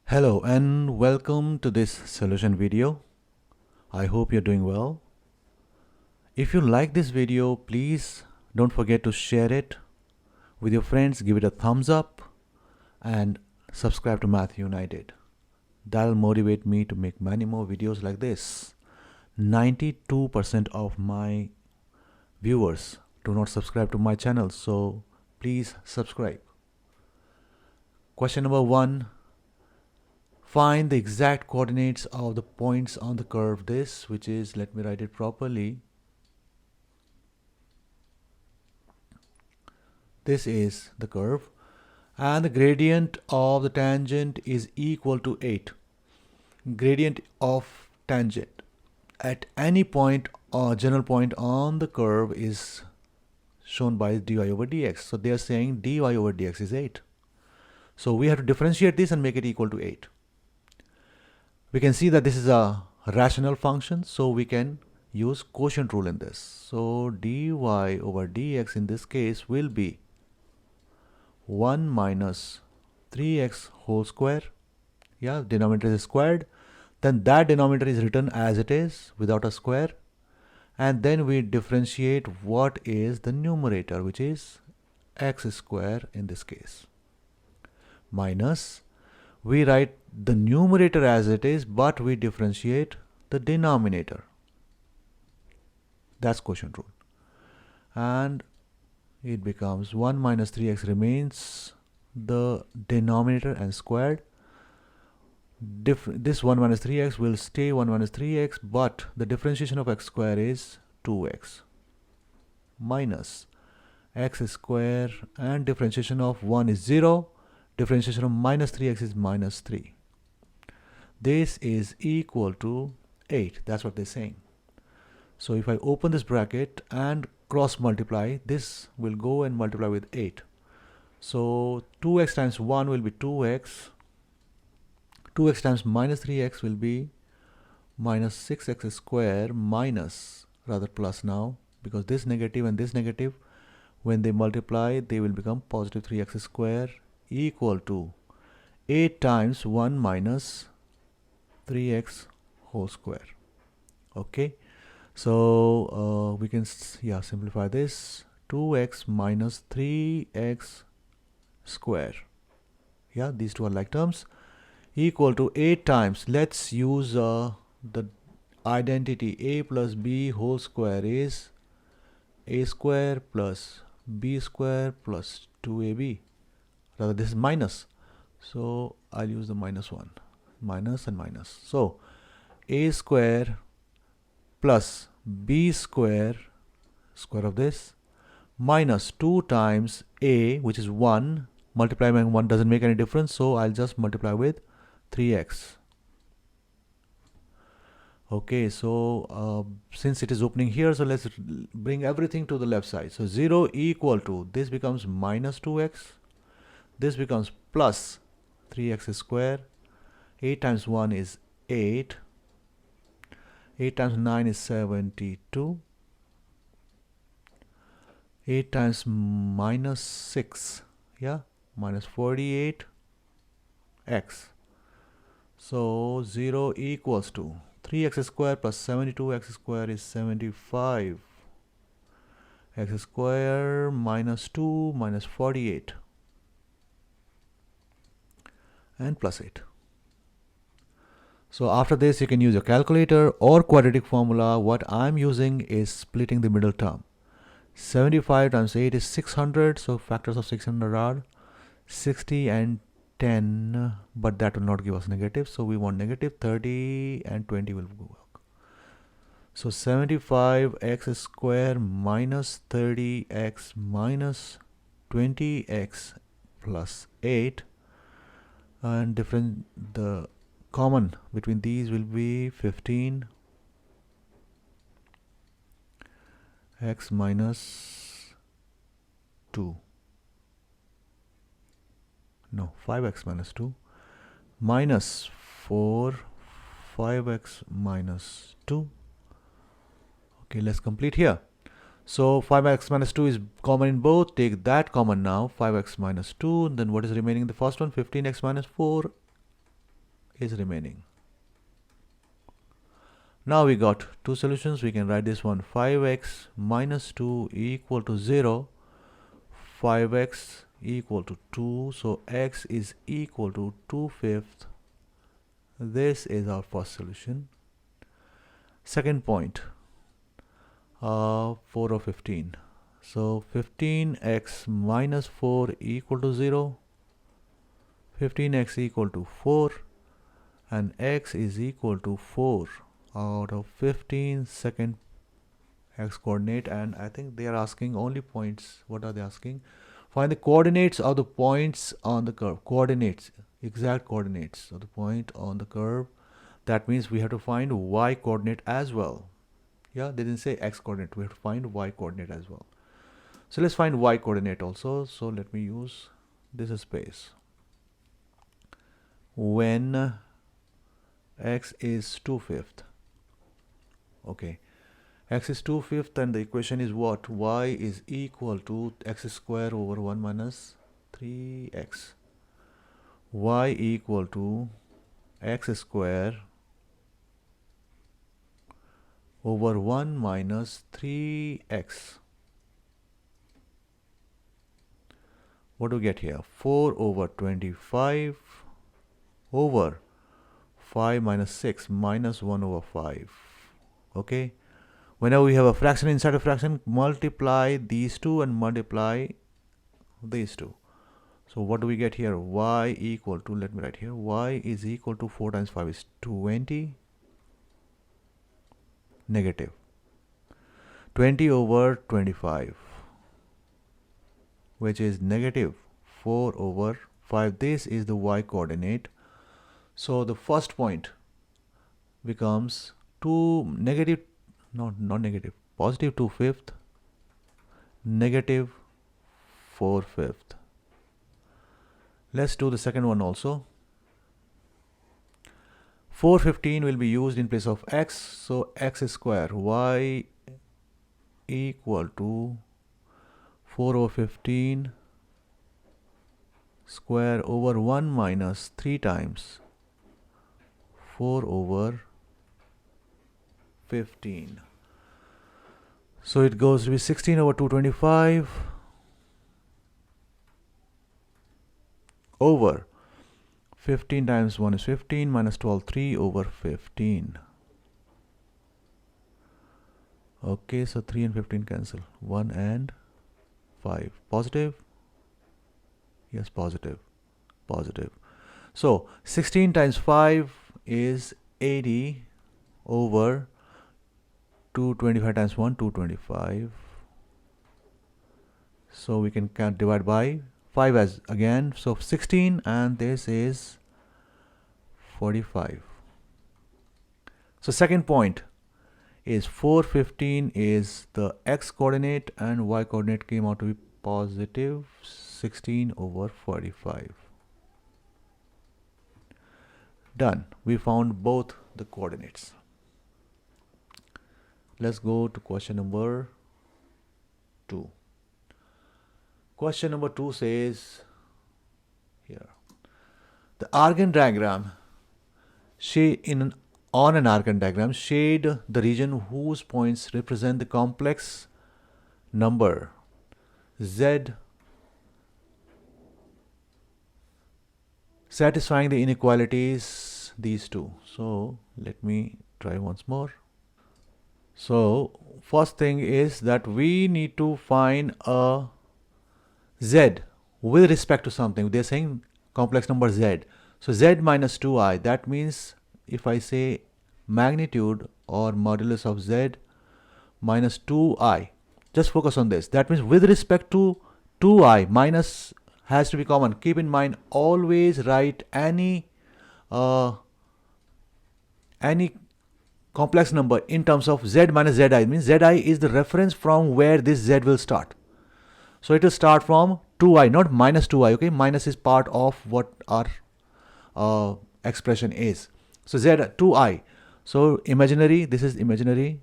Hello and welcome to this solution video. I hope you're doing well. If you like this video, please don't forget to share it with your friends, give it a thumbs up and subscribe to Math United. That'll motivate me to make many more videos like this. 92% of my viewers do not subscribe to my channel, so please subscribe. Question number 1. Find the exact coordinates of the points on the curve this, which is, let me write it properly. This is the curve and the gradient of the tangent is equal to 8. Gradient of tangent at any point or general point on the curve is shown by dy over dx. So they are saying dy over dx is 8. So we have to differentiate this and make it equal to 8. We can see that this is a rational function, so we can use quotient rule in this. So dy over dx in this case will be 1 minus 3x whole square. Yeah, denominator is squared. Then that denominator is written as it is without a square. And then we differentiate what is the numerator, which is x square in this case. Minus, we write the numerator as it is, but we differentiate the denominator. That's quotient rule. And it becomes 1 minus 3x remains the denominator and squared. This 1 minus 3x will stay 1 minus 3x, but the differentiation of x square is 2x minus x square, and differentiation of 1 is 0. Differentiation of minus 3x is minus 3. This is equal to 8. That's what they're saying. So if I open this bracket and cross multiply, this will go and multiply with 8. So 2x times 1 will be 2x. 2x times minus 3x will be minus 6x square minus, rather plus now, because this negative and this negative, when they multiply, they will become positive 3x square equal to 8 times 1 minus 3x whole square. Okay. So we can simplify this. 2x minus 3x square. Yeah, these two are like terms. Equal to 8 times. Let's use the identity a plus b whole square is a square plus b square plus 2ab. Rather, this is minus. So I'll use the minus one. Minus and minus. So a square plus b square, square of this, minus 2 times a, which is 1. Multiply by 1 doesn't make any difference, so I'll just multiply with 3x. Okay, so since it is opening here, so let's bring everything to the left side. So 0 equal to, this becomes minus 2x. This becomes plus 3x square. 8 times 1 is 8. 8 times 9 is 72. 8 times minus 6, yeah, minus 48 x. So 0 equals to 3x square plus 72x square is 75. X square minus 2 minus 48 and plus 8. So after this, you can use your calculator or quadratic formula. What I'm using is splitting the middle term. 75 times 8 is 600. So factors of 600 are 60 and 10. But that will not give us negative. So we want negative. 30 and 20 will work. So 75x square minus 30x minus 20x plus 8. And the common between these will be 15 x minus 2. No, 5x minus 2 minus 4 5x minus 2. Okay, let's complete here. So 5x minus 2 is common in both. Take that common now. 5x minus 2. Then what is remaining in the first one? 15x minus 4 is remaining. Now we got two solutions. We can write this one, 5x minus 2 equal to 0, 5x equal to 2, so x is equal to 2/5. This is our first solution. Second point, 4 or 15. So 15x minus 4 equal to 0, 15x equal to 4, and x is equal to 4 out of 15, second x coordinate. And I think they are asking only points. What are they asking? Find the coordinates of the points on the curve. Coordinates, exact coordinates of the point on the curve. That means we have to find y coordinate as well. Yeah, they didn't say x coordinate. We have to find y coordinate as well. So let's find y coordinate also. So let me use this space. When x is 2/5. Okay, x is 2/5, and the equation is what? Y is equal to x square over 1 minus 3x. Y equal to x square over 1 minus 3x. What do we get here? 4 over 25 over 5 minus 6 minus 1 over 5. Okay, whenever we have a fraction inside a fraction, multiply these two and multiply these two. So what do we get here? Y equal to, let me write here, y is equal to 4 times 5 is 20, negative 20 over 25, which is negative 4 over 5. This is the y coordinate. So the first point becomes positive 2/5, negative 4/5. Let's do the second one also. 4/15 will be used in place of x, so x square, y equal to 4 over 15 square over 1 minus 3 times 4 over 15. So it goes to be 16 over 225 over 15 times 1 is 15 minus 12, 3 over 15. Okay, so 3 and 15 cancel. 1 and 5. Positive? Yes, positive. Positive. So 16 times 5 is 80 over 225 times 1, 225. So we can divide by 5 as again. So 16, and this is 45. So second point is 4/15 is the x coordinate, and y coordinate came out to be positive 16 over 45. Done. We found both the coordinates. Let's go to question number 2. Question number 2 says here, the Argand diagram, on an Argand diagram, shade the region whose points represent the complex number z satisfying the inequalities, these two. So let me try once more. So first thing is that we need to find a z with respect to something. They're saying complex number z. So z minus 2i, that means if I say magnitude or modulus of z minus 2i, just focus on this. That means with respect to 2i, minus has to be common. Keep in mind, always write any complex number in terms of z minus zi. Means zi is the reference from where this z will start. So it will start from 2i, not minus 2i. Okay, minus is part of what our expression is. So z 2i. So imaginary. This is imaginary.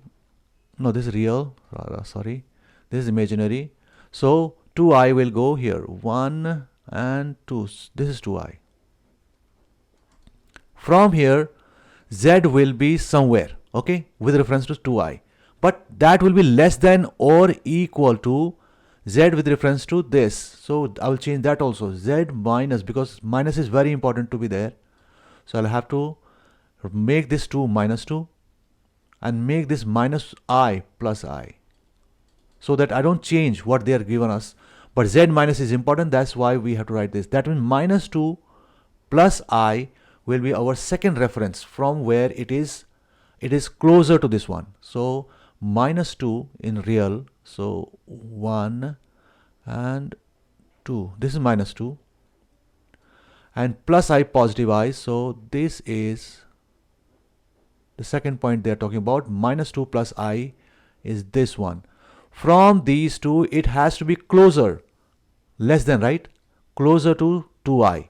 No, this is real. Sorry, this is imaginary. So 2i will go here. 1 and 2. This is 2i. From here, z will be somewhere, okay, with reference to 2I. But that will be less than or equal to z with reference to this. So I will change that also. Z minus, because minus is very important to be there. So I'll have to make this 2 minus 2 and make this minus I plus I, so that I don't change what they are given us. But z minus is important, that's why we have to write this. That means minus 2 plus I will be our second reference from where it is closer to this one. So minus 2 in real, so 1 and 2, this is minus 2, and plus I positive I, so this is the second point they are talking about. Minus 2 plus I is this one. From these two, it has to be closer, less than, right? Closer to 2I.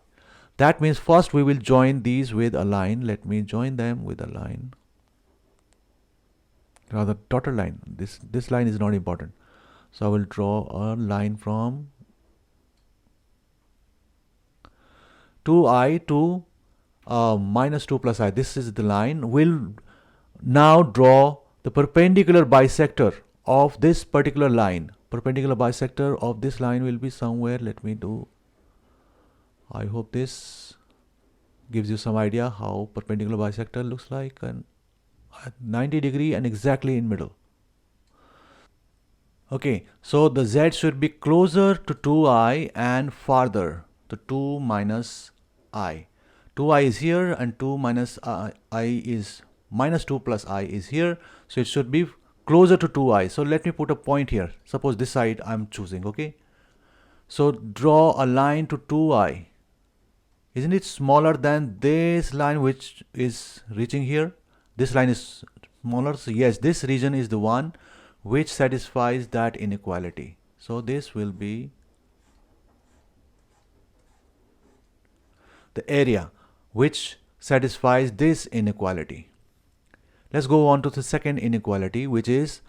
That means first we will join these with a line. Let me join them with a line. Rather, dotted line. This line is not important. So I will draw a line from 2I to minus 2 plus I. This is the line. We'll now draw the perpendicular bisector of this particular line. Perpendicular bisector of this line will be somewhere. Let me do. I hope this gives you some idea how perpendicular bisector looks like, and 90 degree and exactly in middle. Okay, so the z should be closer to 2I and farther to 2 minus I. 2I is here and 2 minus I is minus 2 plus I is here. So it should be closer to 2I. So let me put a point here. Suppose this side I'm choosing, okay? So draw a line to 2I. Isn't it smaller than this line which is reaching here? This line is smaller. So yes, this region is the one which satisfies that inequality. So this will be the area which satisfies this inequality. Let's go on to the second inequality, which is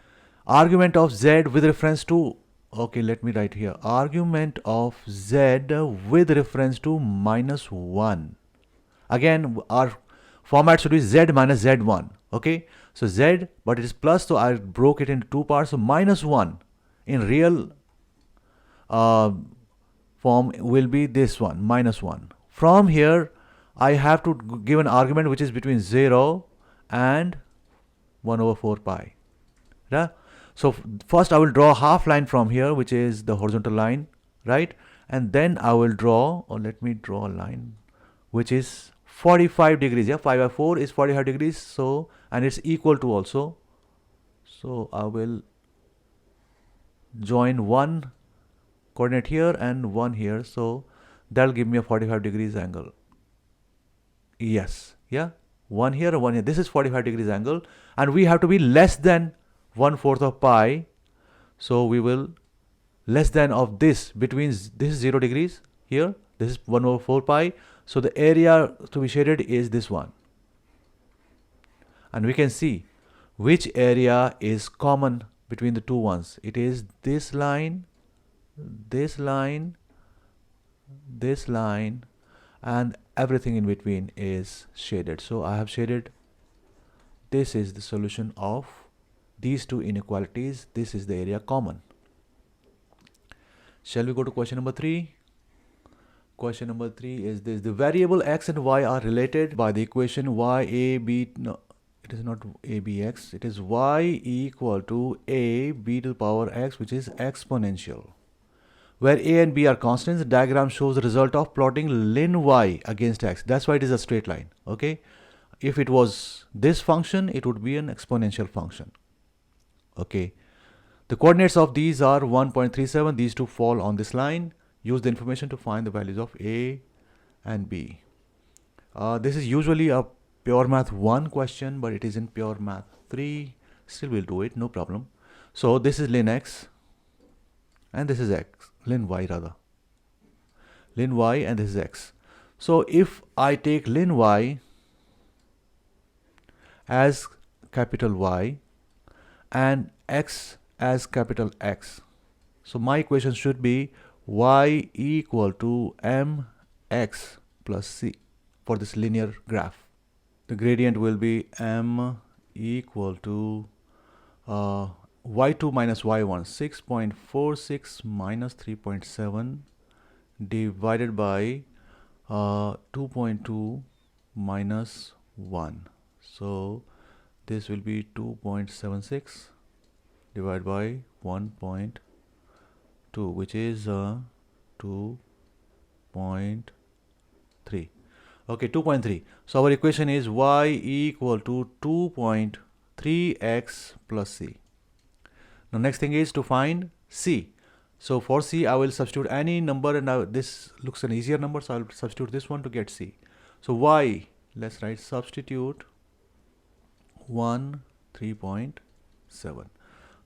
argument of z with reference to, okay, let me write here, argument of z with reference to minus 1. Again, our format should be z minus z1, okay? So z, but it is plus, so I broke it into two parts. So minus 1 in real form will be this one, minus 1. From here, I have to give an argument which is between 0 and 1 over 4 pi. Yeah? So first I will draw a half line from here, which is the horizontal line, right? And then I will draw, or let me draw a line which is 45 degrees. Yeah, 5 by 4 is 45 degrees. So, and it's equal to also. So I will join one coordinate here and one here. So that'll give me a 45 degrees angle. Yes, yeah, one here and one here. This is 45 degrees angle, and we have to be less than 1/4 of pi. So we will less than of this, between this is 0 degrees here, this is 1 over 4 pi. So the area to be shaded is this one, and we can see which area is common between the two ones. It is this line, this line, this line, and everything in between is shaded. So I have shaded. This is the solution of these two inequalities. This is the area common. Shall we go to question number 3? Question number 3 is this: the variable x and y are related by the equation y a b, no, it is not a b x, it is y equal to a b to the power x, which is exponential. Where a and b are constants, the diagram shows the result of plotting ln y against x. That's why it is a straight line, okay? If it was this function, it would be an exponential function, okay? The coordinates of these are 1.37. These two fall on this line. Use the information to find the values of a and b. This is usually a pure math 1 question, but it is in pure math 3. Still we'll do it, no problem. So this is ln x and this is x, ln y rather. Ln y and this is x. So if I take ln y as capital Y and x as capital X, so my equation should be y equal to mx plus c for this linear graph. the gradient will be m equal to y2 minus y1, 6.46 minus 3.7 divided by 2.2 minus 1. So this will be 2.76 divided by 1.2, which is 2.3. Okay, 2.3. So our equation is y equal to 2.3x plus c. Now next thing is to find c. So for c, I will substitute any number, and now this looks an easier number, so I'll substitute this one to get c. So y, let's write substitute 1, 3.7.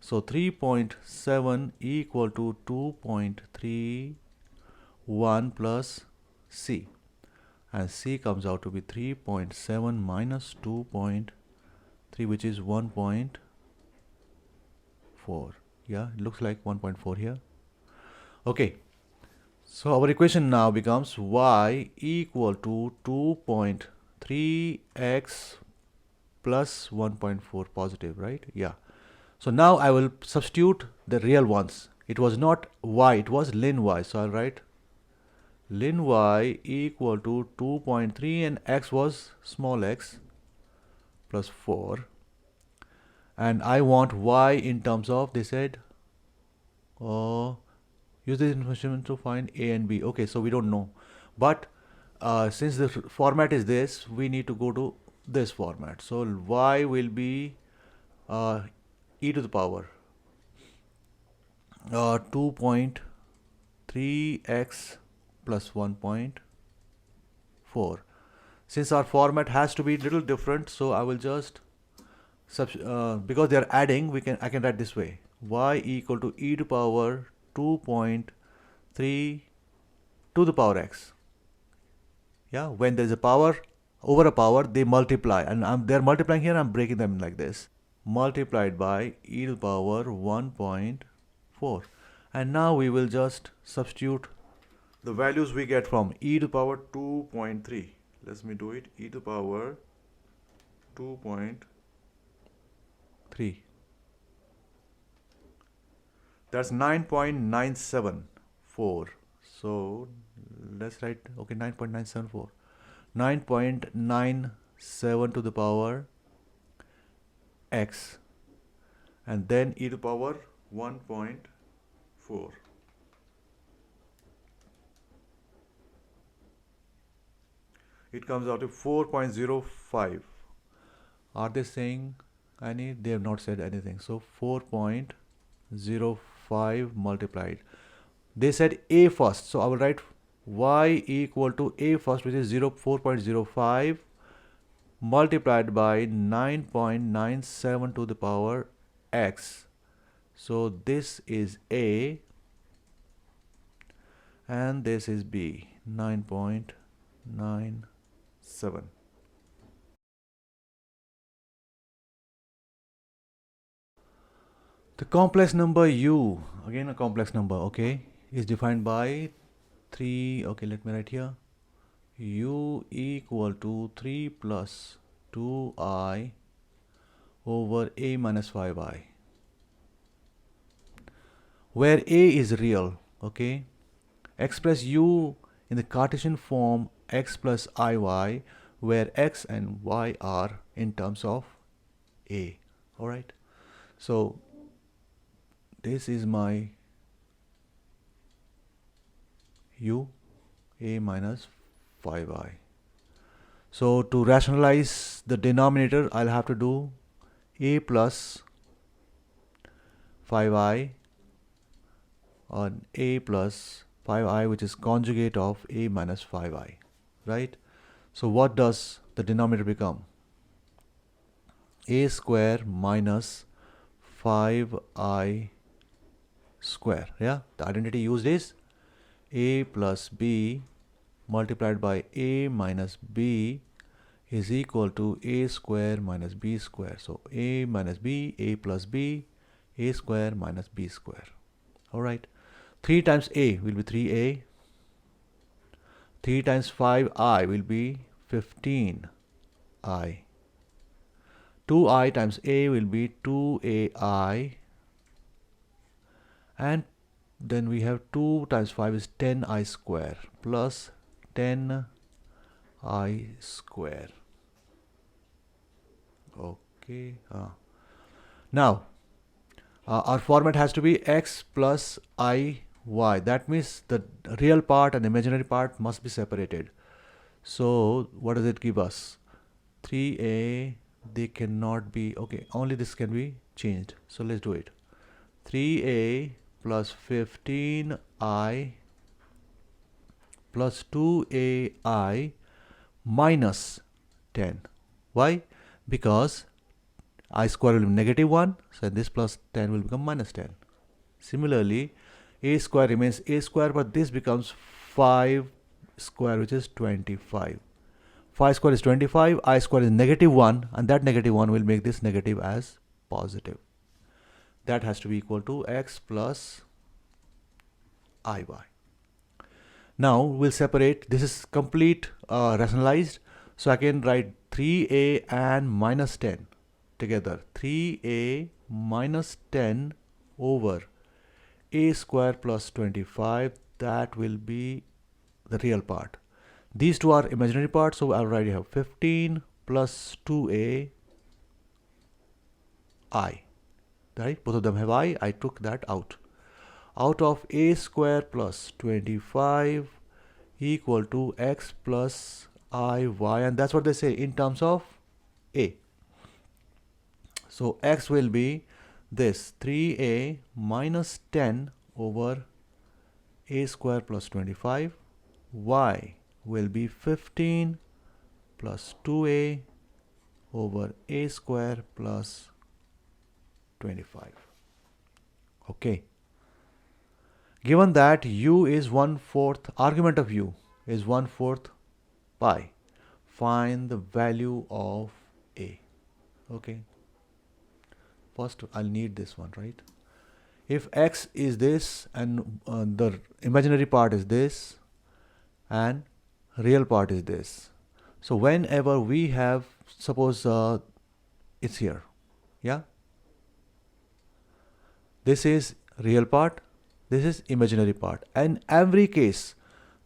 So 3.7 equal to 2.31 plus c. And c comes out to be 3.7 minus 2.3, which is 1.4. Yeah, it looks like 1.4 here. Okay, so our equation now becomes y equal to 2.3x plus 1.4 positive, right? Yeah. So now I will substitute the real ones. It was not y, it was ln y. So I'll write ln y equal to 2.3, and x was small x plus 4. And I want y in terms of, they said, use this information to find a and b. Okay, so we don't know. But since the format is this, we need to go to this format. So y will be e to the power 2.3x plus 1.4. Since our format has to be a little different, so I will just because they are adding, I can write this way: y equal to e to the power 2.3 to the power x. Yeah, when there is a power over a power, they multiply, and they're multiplying here. I'm breaking them like this: multiplied by e to the power 1.4. And now we will just substitute the values we get from e to the power 2.3. Let me do it. E to the power 2.3. That's 9.974. So let's write, okay, 9.974. 9.97 to the power x, and then e to the power 1.4. It comes out to 4.05. Are they saying any? They have not said anything. So 4.05 multiplied. They said a first, so I will write y equal to a first, which is 4.05 multiplied by 9.97 to the power x. So this is a and this is b, 9.97. The complex number u, again a complex number, okay, is defined by 3, okay, let me write here, u equal to 3 plus 2i over a minus 5i, where a is real, okay. Express u in the Cartesian form x plus iy, where x and y are in terms of a. Alright, so this is my u, a minus 5i. So to rationalize the denominator, I'll have to do a plus 5i on a plus 5i, which is conjugate of a minus 5i, right? So what does the denominator become? A square minus 5i square. Yeah, the identity used is a plus b multiplied by a minus b is equal to a square minus b square. So a minus b, a plus b, a square minus b square. Alright, 3 times a will be 3a, 3 times 5i will be 15, I. 2i times a will be 2ai, and then we have 2 times 5 is 10i square plus 10i square. Okay. Now our format has to be x plus I y. That means the real part and imaginary part must be separated. So what does it give us? 3a, they cannot be, okay, only this can be changed. So let's do it. 3a plus 15i plus 2ai minus 10. Why? Because I square will be negative 1, so this plus 10 will become minus 10. Similarly, a square remains a square, but this becomes 5 square, which is 25. 5 square is 25, I square is negative 1, and that negative 1 will make this negative as positive. That has to be equal to x plus iy. Now we'll separate. This is complete rationalized, so I can write 3a and minus 10 together. 3a minus 10 over a square plus 25. That will be the real part. These two are imaginary parts, so I already have 15 plus 2a I. Right? Both of them have I took that out. Out of a square plus 25 equal to x plus iy, and that's what they say in terms of a. So x will be this 3a minus 10 over a square plus 25. Y will be 15 plus 2a over a square plus 25. Okay. Given that u is 1/4, argument of u is 1/4 pi, find the value of a. Okay. First, I'll need this one, right? If x is this and the imaginary part is this and real part is this. So whenever we have, suppose it's here, yeah? This is real part, this is imaginary part. And every case,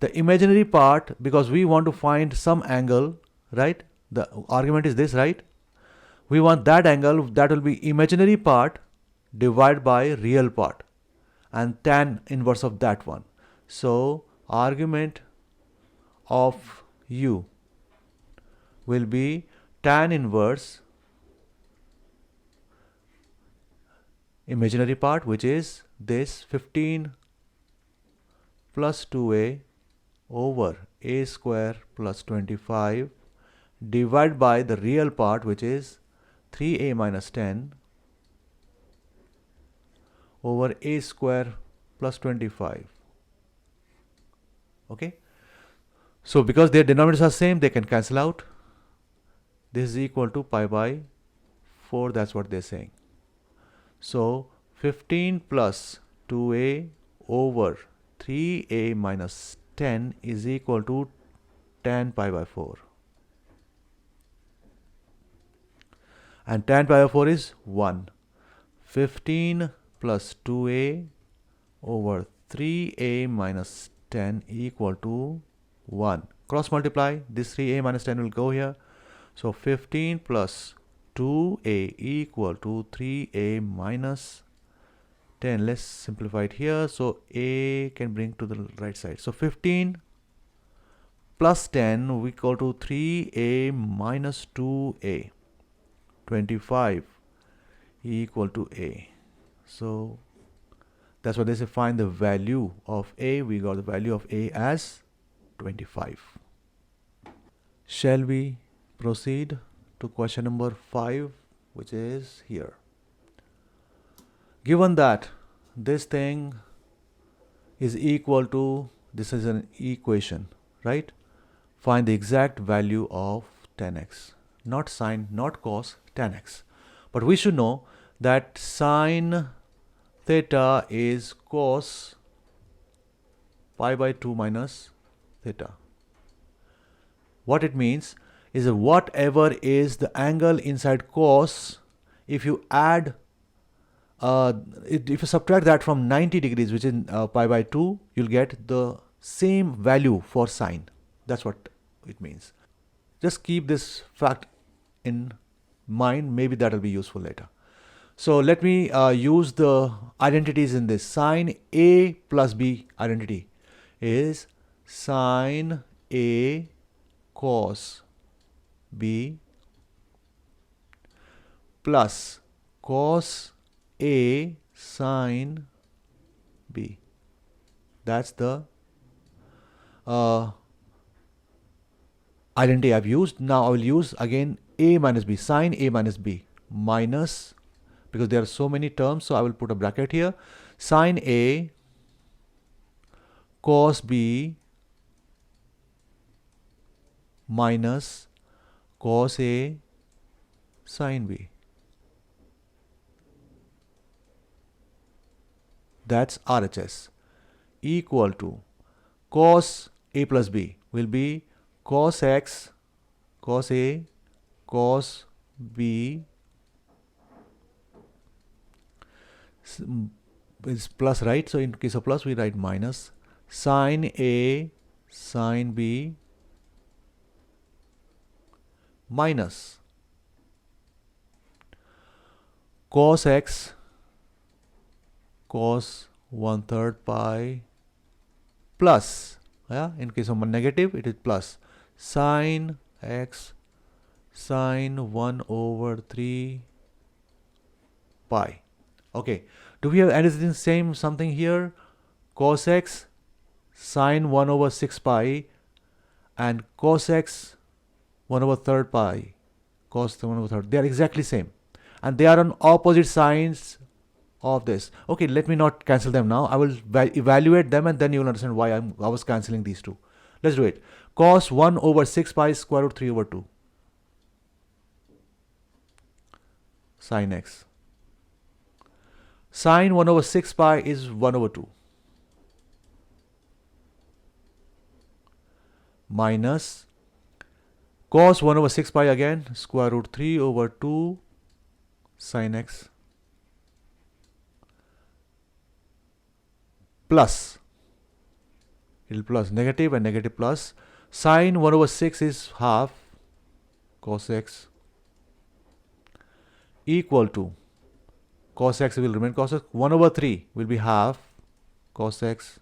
the imaginary part, because we want to find some angle, right? The argument is this, right? We want that angle, that will be imaginary part divided by real part and tan inverse of that one. So argument of u will be tan inverse imaginary part, which is this 15 plus 2a over a square plus 25 divided by the real part, which is 3a minus 10 over a square plus 25. Okay. So because their denominators are same, they can cancel out. This is equal to pi by 4. That's what they're saying. So 15 plus 2a over 3a minus 10 is equal to tan pi by 4. And tan pi by 4 is 1. 15 plus 2a over 3a minus 10 equal to 1. Cross multiply, this 3a minus 10 will go here. So 15 plus 2a equal to 3a minus 10. Let's simplify it here. So a can bring to the right side. So 15 plus 10 we equal to 3a minus 2a. 25 equal to a. So that's what they say, find the value of a. We got the value of a as 25. Shall we proceed to question number 5, which is here. Given that this thing is equal to, this is an equation, right? Find the exact value of tan x. Not sine, not cos, tan x. But we should know that sine theta is cos pi by 2 minus theta. What it means, is whatever is the angle inside cos. If you add if you subtract that from 90 degrees, which is pi by 2, you'll get the same value for sine. That's what it means. Just keep this fact in mind. Maybe that will be useful later. So let me use the identities in this. Sine A plus B identity is sine A cos B plus cos A sine B. That's the identity I've used. Now I will use again A minus B, sine A minus B, minus, because there are so many terms, so I will put a bracket here, sine A cos B minus cos A sine B. That's RHS, equal to cos A plus B will be cos X cos A cos B is plus, right? So in case of plus we write minus sine A sine B minus cos X cos 1/3 pi plus, in case of negative it is plus sine X sine 1/3 pi. Okay, do we have anything same something here? Cos X sine 1/6 pi and cos X 1/3 pi cos 1/3. They are exactly same and they are on opposite sides of this. Okay, let me not cancel them now. I will evaluate them and then you will understand why I was cancelling these two. Let's do it. Cos 1/6 pi is square root 3/2 sine X. Sine 1/6 pi is 1/2 minus cos 1/6 pi again square root 3/2 sine X plus, it'll plus negative and negative plus, sine 1/6 is half cos X equal to cos X will remain cos X, 1/3 will be half cos X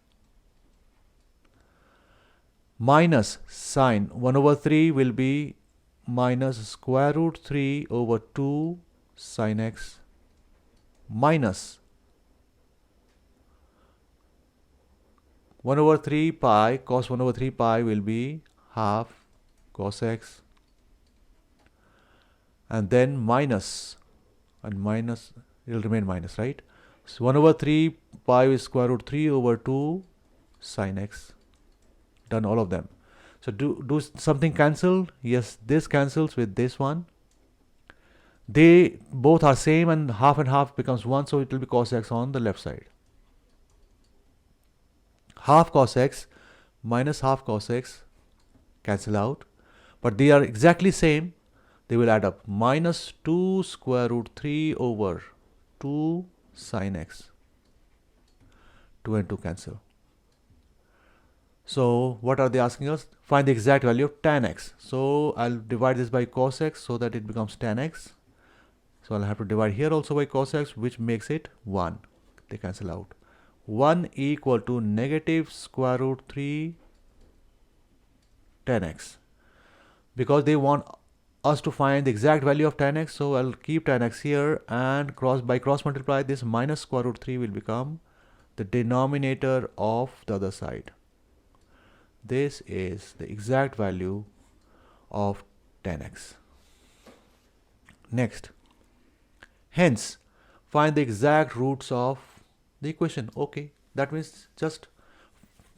minus sine 1/3 will be minus square root 3/2 sine X minus 1/3 pi cos 1/3 pi will be half cos X and then minus and minus, it will remain minus, right? So 1/3 pi is square root 3/2 sine X. Done all of them. So do something cancelled? Yes, this cancels with this one. They both are same and half becomes 1, so it will be cos X on the left side. Half cos X minus half cos X cancel out, but they are exactly same. They will add up minus 2 square root 3/2 sine X. 2 and 2 cancel. So what are they asking us? Find the exact value of tan X. So I'll divide this by cos X so that it becomes tan X. So I'll have to divide here also by cos X, which makes it 1. They cancel out. 1 equal to negative square root 3 tan X. Because they want us to find the exact value of tan X, so I'll keep tan X here and cross multiply this minus square root 3 will become the denominator of the other side. This is the exact value of tan X. Next, hence find the exact roots of the equation. Okay, that means just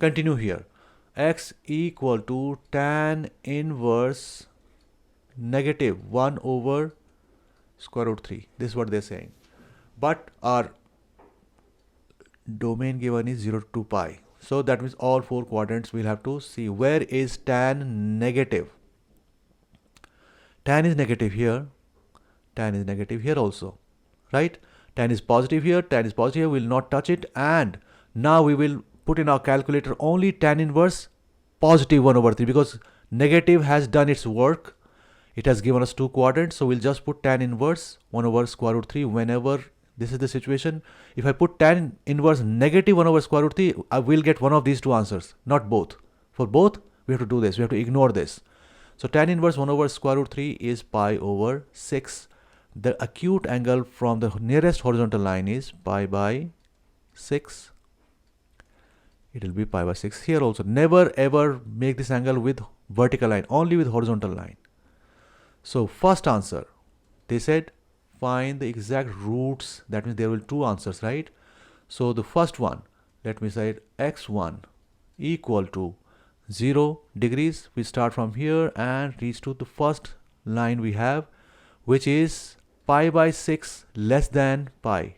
continue here. X equal to tan inverse negative 1 over square root 3. This is what they're saying. But our domain given is 0 to 2 pi. So that means all 4 quadrants we'll have to see where is tan negative. Tan is negative here, tan is negative here also, right? Tan is positive here, tan is positive here, we will not touch it. And now we will put in our calculator only tan inverse positive 1 over 3, because negative has done its work. It has given us 2 quadrants, so we'll just put tan inverse 1 over square root 3 whenever this is the situation. If I put tan inverse negative 1 over square root 3, I will get one of these two answers, not both. For both, we have to do this, we have to ignore this. So tan inverse 1 over square root 3 is pi over 6. The acute angle from the nearest horizontal line is pi by 6. It will be pi by 6 here also. Never ever make this angle with vertical line, only with horizontal line. So first answer, they said find the exact roots. That means there will be two answers, right? So the first one, let me say x1 equal to 0 degrees. We start from here and reach to the first line we have, which is pi by 6 less than pi.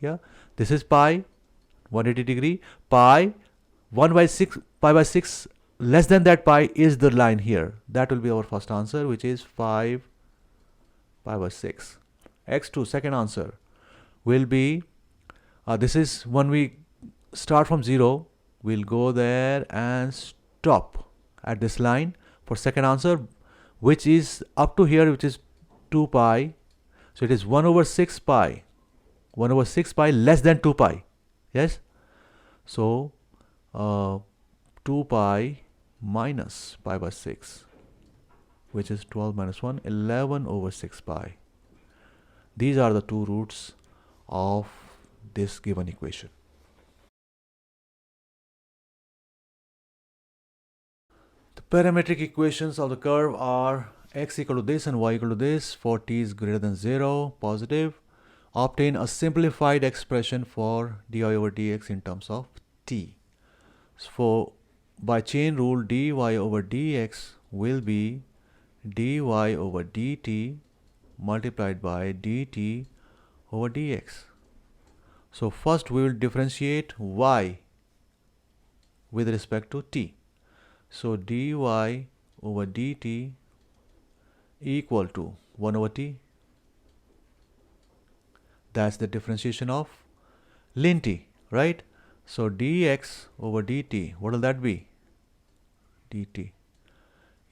Yeah, this is pi 180 degree, pi 1 by 6, pi by 6 less than that pi is the line here. That will be our first answer, which is 5 pi by 6. X2, second answer, will be this is when we start from 0, we'll go there and stop at this line for second answer, which is up to here, which is 2 pi. So it is 1 over 6 pi. 1 over 6 pi less than 2 pi. Yes? So 2 pi minus pi by 6, which is 12 minus 1, 11 over 6 pi. These are the two roots of this given equation. The parametric equations of the curve are x equal to this and y equal to this for t is greater than 0, positive. Obtain a simplified expression for dy over dx in terms of t. So by chain rule, dy over dx will be dy over dt multiplied by dt over dx. So first we will differentiate y with respect to t. So dy over dt equal to 1 over t. That's the differentiation of ln t, right? So dx over dt, what will that be? dt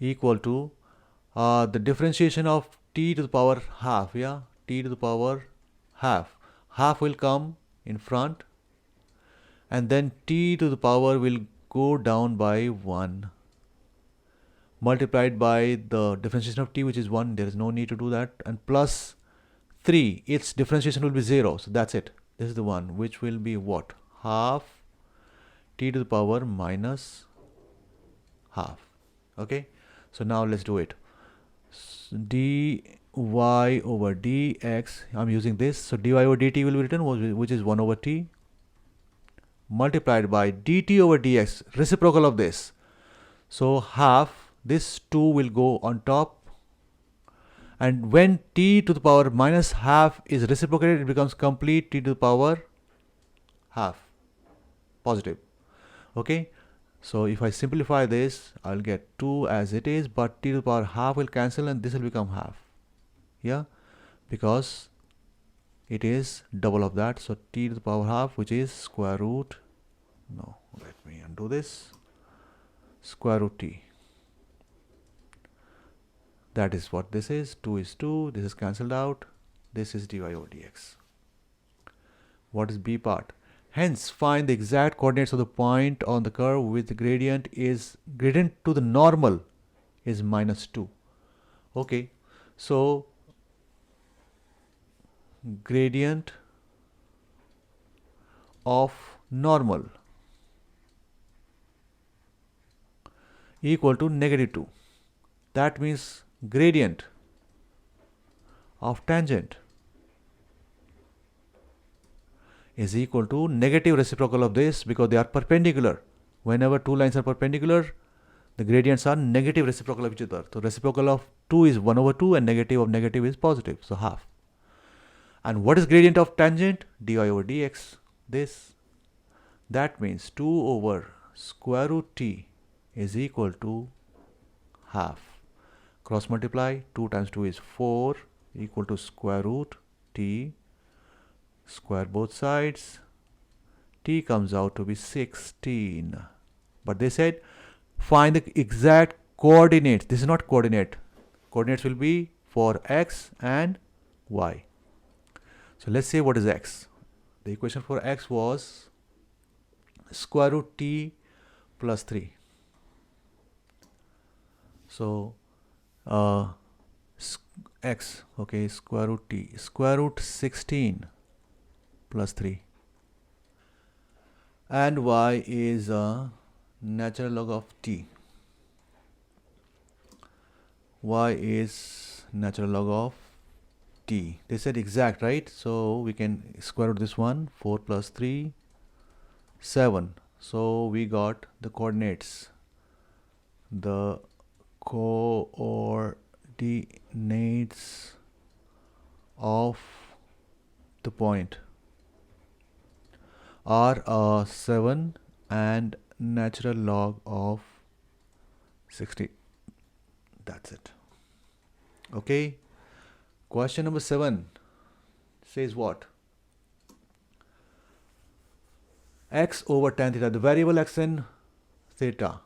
equal to the differentiation of t to the power half, yeah? T to the power half. Half will come in front and then t to the power will go down by 1 multiplied by the differentiation of t, which is 1. There is no need to do that. And plus 3, its differentiation will be 0. So that's it. This is the one which will be what? Half t to the power minus half. Okay. So now let's do it. So dy over dx, I'm using this. So dy over dt will be written, which is 1 over t multiplied by dt over dx, reciprocal of this. So half, this 2 will go on top. And when t to the power minus half is reciprocated, it becomes complete t to the power half, positive. Okay. So if I simplify this, I'll get 2 as it is, but t to the power half will cancel and this will become half. Yeah, because it is double of that. So t to the power half, which is square root, no, let me undo this, square root t. That is what this is. 2 is 2, this is cancelled out. This is dy over dx. What is b part? Hence, find the exact coordinates of the point on the curve with the gradient to the normal is minus 2. Okay, so gradient of normal equal to negative 2. That means gradient of tangent is equal to negative reciprocal of this, because they are perpendicular. Whenever two lines are perpendicular, the gradients are negative reciprocal of each other. So reciprocal of 2 is 1 over 2 and negative of negative is positive, so half. And what is gradient of tangent? dy over dx, this. That means 2 over square root t is equal to half. Cross multiply, 2 times 2 is 4 equal to square root t, square both sides, t comes out to be 16. But they said find the exact coordinates. This is not coordinate. Coordinates will be for x and y. So let's say what is x. The equation for x was square root t plus 3. So x, okay, square root t, square root 16 plus 3. And y is natural log of t. Y is natural log of t. They said exact, right? So we can square root this one. 4 plus 3, 7. So we got the coordinates. The coordinates of the point are 7 and natural log of 60. That's it. Okay. Question number 7 says what? X over tan theta, the variable x and theta.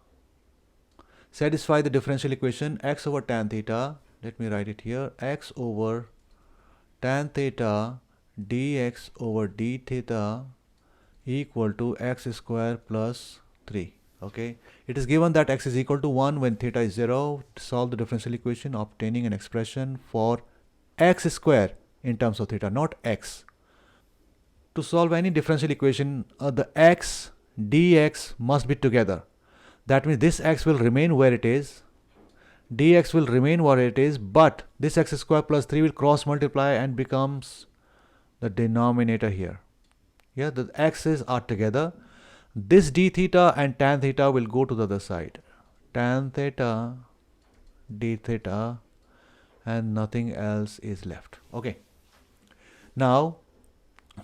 Satisfy the differential equation x over tan theta. Let me write it here. X over tan theta dx over d theta equal to x square plus 3. Okay, it is given that x is equal to 1 when theta is 0. Solve the differential equation, obtaining an expression for x square in terms of theta, not x. To solve any differential equation, the x dx must be together. That means this x will remain where it is, dx will remain where it is, but this x square plus 3 will cross multiply and becomes the denominator here. Yeah, the x's are together. This d theta and tan theta will go to the other side. Tan theta, d theta, and nothing else is left. Okay. Now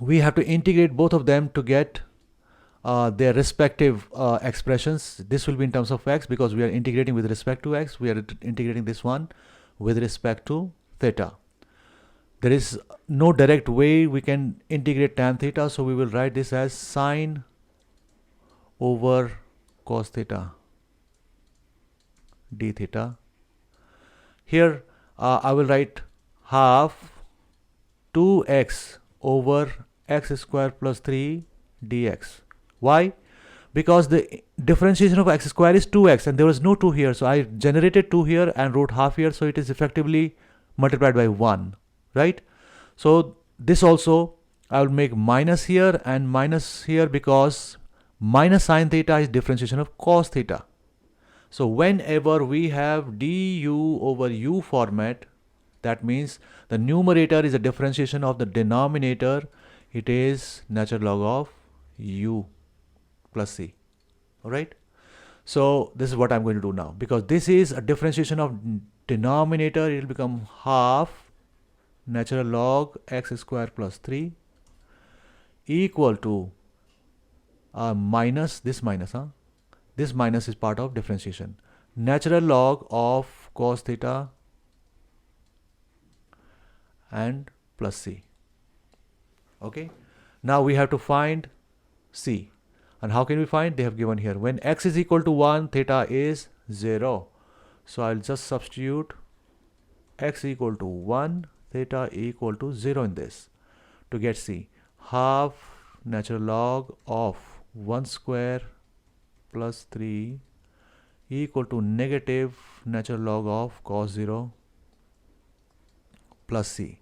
we have to integrate both of them to get their respective expressions. This will be in terms of x because we are integrating with respect to x. We are integrating this one with respect to theta. There is no direct way we can integrate tan theta, so we will write this as sine over cos theta d theta. Here I will write half 2x over x square plus 3 dx. Why? Because the differentiation of x square is 2x and there was no 2 here. So I generated 2 here and wrote half here. So it is effectively multiplied by 1, right? So this also I will make minus here and minus here because minus sine theta is differentiation of cos theta. So whenever we have du over u format, that means the numerator is a differentiation of the denominator. It is natural log of u plus c. Alright. So this is what I'm going to do now. Because this is a differentiation of denominator, it will become half natural log x square plus 3 equal to minus this minus. This minus is part of differentiation. Natural log of cos theta and plus c. Okay. Now we have to find c. And how can we find? They have given here. When x is equal to 1, theta is 0. So I'll just substitute x equal to 1, theta equal to 0 in this. To get c, half natural log of 1 square plus 3 equal to negative natural log of cos 0 plus c.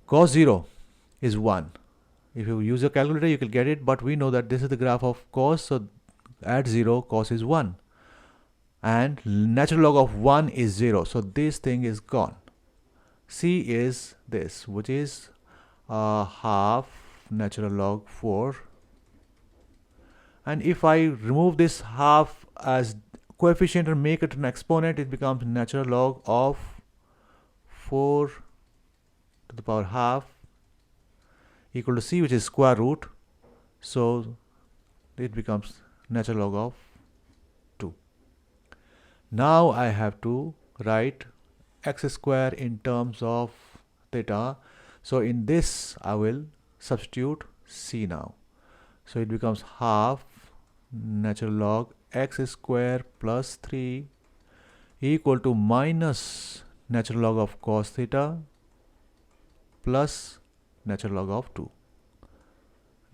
Cos 0 is 1. If you use a calculator, you can get it, but we know that this is the graph of cos, so at 0, cos is 1. And natural log of 1 is 0, so this thing is gone. C is this, which is half natural log 4. And if I remove this half as coefficient and make it an exponent, it becomes natural log of 4 to the power half equal to c, which is square root. So it becomes natural log of 2. Now I have to write x square in terms of theta. So in this I will substitute c now. So it becomes half natural log x square plus 3 equal to minus natural log of cos theta plus natural log of 2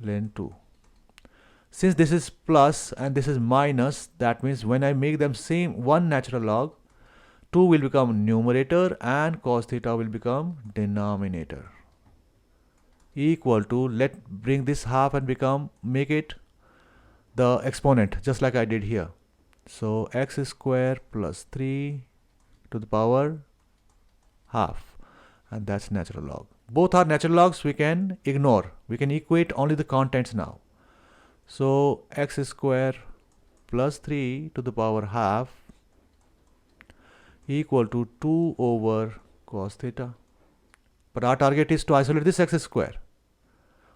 ln 2. Since this is plus and this is minus, that means when I make them same one natural log, 2 will become numerator and cos theta will become denominator. Equal to, let bring this half and make it the exponent just like I did here. So x square plus 3 to the power half, and that's natural log. Both are natural logs, we can ignore. We can equate only the contents now. So x square plus 3 to the power half equal to 2 over cos theta. But our target is to isolate this x square.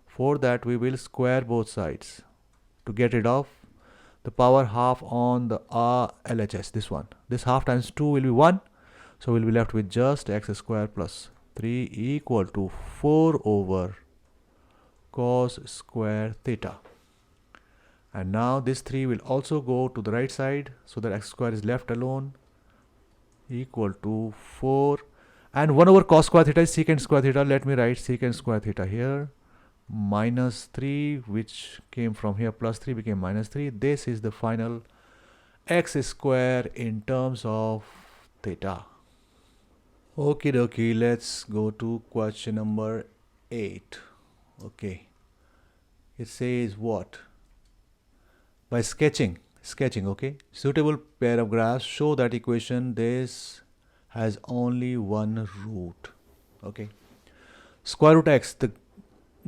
For that we will square both sides to get rid of the power half on the LHS, this one. This half times 2 will be 1. So we'll be left with just x square plus 3 equal to 4 over cos square theta. And now this 3 will also go to the right side, so that x square is left alone, equal to 4. And 1 over cos square theta is secant square theta. Let me write secant square theta here. Minus 3, which came from here, plus 3 became minus 3. This is the final x square in terms of theta. Okay, dokie, let's go to question number 8. Okay. It says what? By sketching, okay. Suitable pair of graphs show that equation this has only one root. Okay. Square root x, the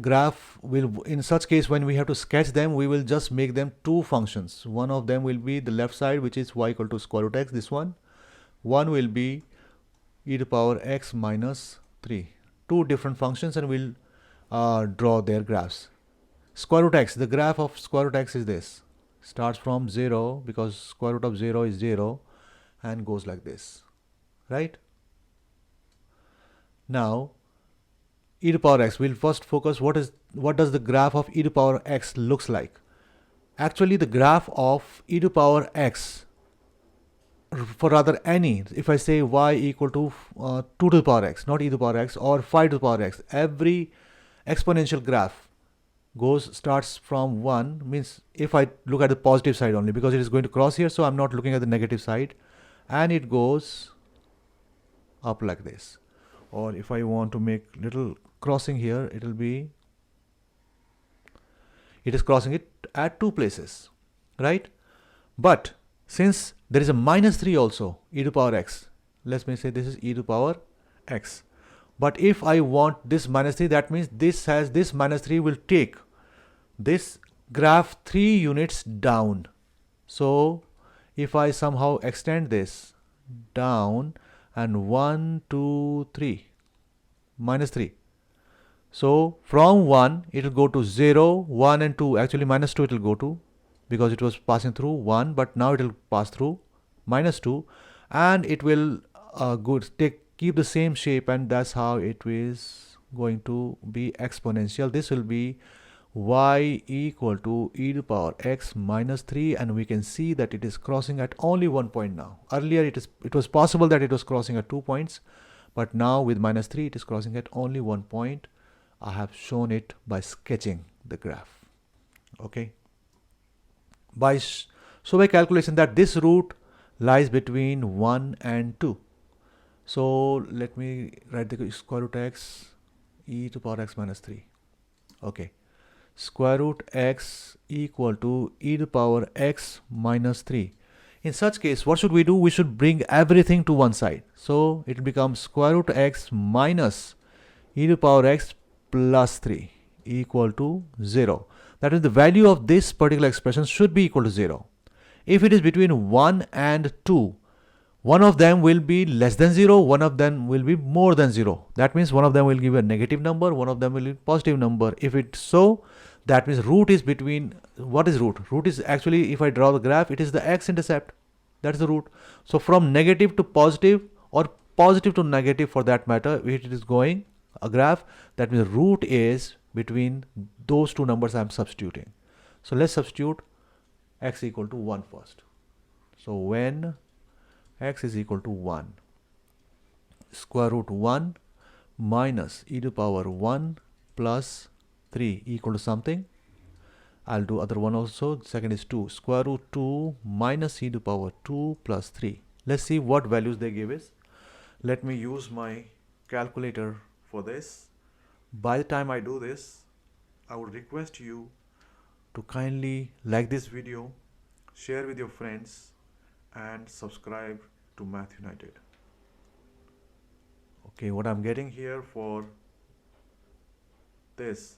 graph will, in such case when we have to sketch them, we will just make them two functions. One of them will be the left side, which is y equal to square root x, this one. One will be e to power x minus 3. Two different functions, and we'll draw their graphs. Square root x, the graph of square root x is this. Starts from 0 because square root of 0 is 0 and goes like this, right? Now e to power x, we'll first focus what does the graph of e to power x looks like. Actually the graph of e to power x, for rather any, if I say y equal to 2 to the power x, not e to the power x, or 5 to the power x, every exponential graph starts from 1, means if I look at the positive side only, because it is going to cross here, so I'm not looking at the negative side, and it goes up like this. Or if I want to make little crossing here, it is crossing it at two places, right? But since there is a minus 3 also, e to power x, let me say this is e to power x. But if I want this minus 3, that means this minus 3 will take this graph 3 units down. So if I somehow extend this down, and 1, 2, 3, minus 3. So from 1 it will go to 0, 1 and 2, actually minus 2 it will go to, because it was passing through 1, but now it will pass through minus 2, and it will keep the same shape, and that's how it is going to be exponential. This will be y equal to e to power x minus 3, and we can see that it is crossing at only one point now. Earlier it was possible that it was crossing at 2 points, but now with minus 3 it is crossing at only 1 point. I have shown it by sketching the graph. Okay. By calculation that this root lies between 1 and 2. So let me write the square root x e to power x minus 3. Okay. Square root x equal to e to power x minus 3. In such case, what should we do? We should bring everything to one side. So it becomes square root x minus e to power x plus 3 equal to 0. That is, the value of this particular expression should be equal to 0. If it is between 1 and 2, one of them will be less than 0, one of them will be more than 0. That means one of them will give a negative number, one of them will be a positive number. If it's so, that means root is between, what is root? Root is actually, if I draw the graph, it is the x-intercept. That's the root. So from negative to positive, or positive to negative for that matter, it is going a graph. That means root is between those two numbers I'm substituting. So let's substitute x equal to 1 first. So when x is equal to 1, square root 1 minus e to power 1 plus 3 equal to something. I'll do other one also. Second is 2. Square root 2 minus e to power 2 plus 3. Let's see what values they give us. Let me use my calculator for this. By the time I do this, I would request you to kindly like this video, share with your friends, and subscribe to Math United. Okay, what I'm getting here for this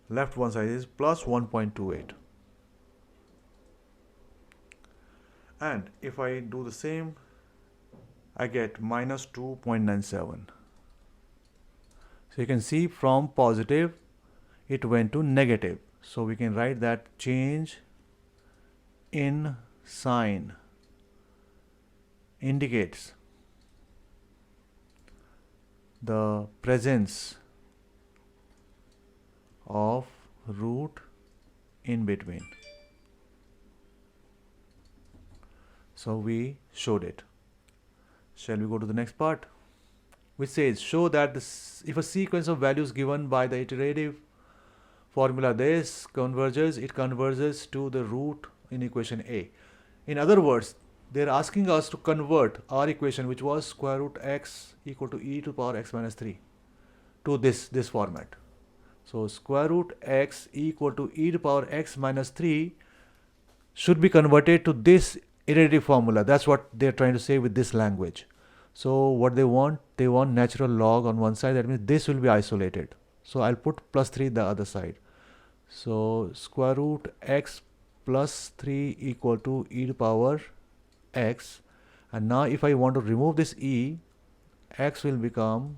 left one side is plus 1.28, and if I do the same, I get minus 2.97. So you can see from positive it went to negative. So we can write that change in sign indicates the presence of root in between. So we showed it. Shall we go to the next part, which says show that if a sequence of values given by the iterative formula this converges, it converges to the root in equation A. In other words, they're asking us to convert our equation, which was square root x equal to e to the power x minus 3, to this format. So square root x equal to e to the power x minus 3 should be converted to this iterative formula. That's what they're trying to say with this language. So what they want natural log on one side. That means this will be isolated. So I'll put plus 3 the other side. So square root x plus 3 equal to e to the power x. And now if I want to remove this e, x will become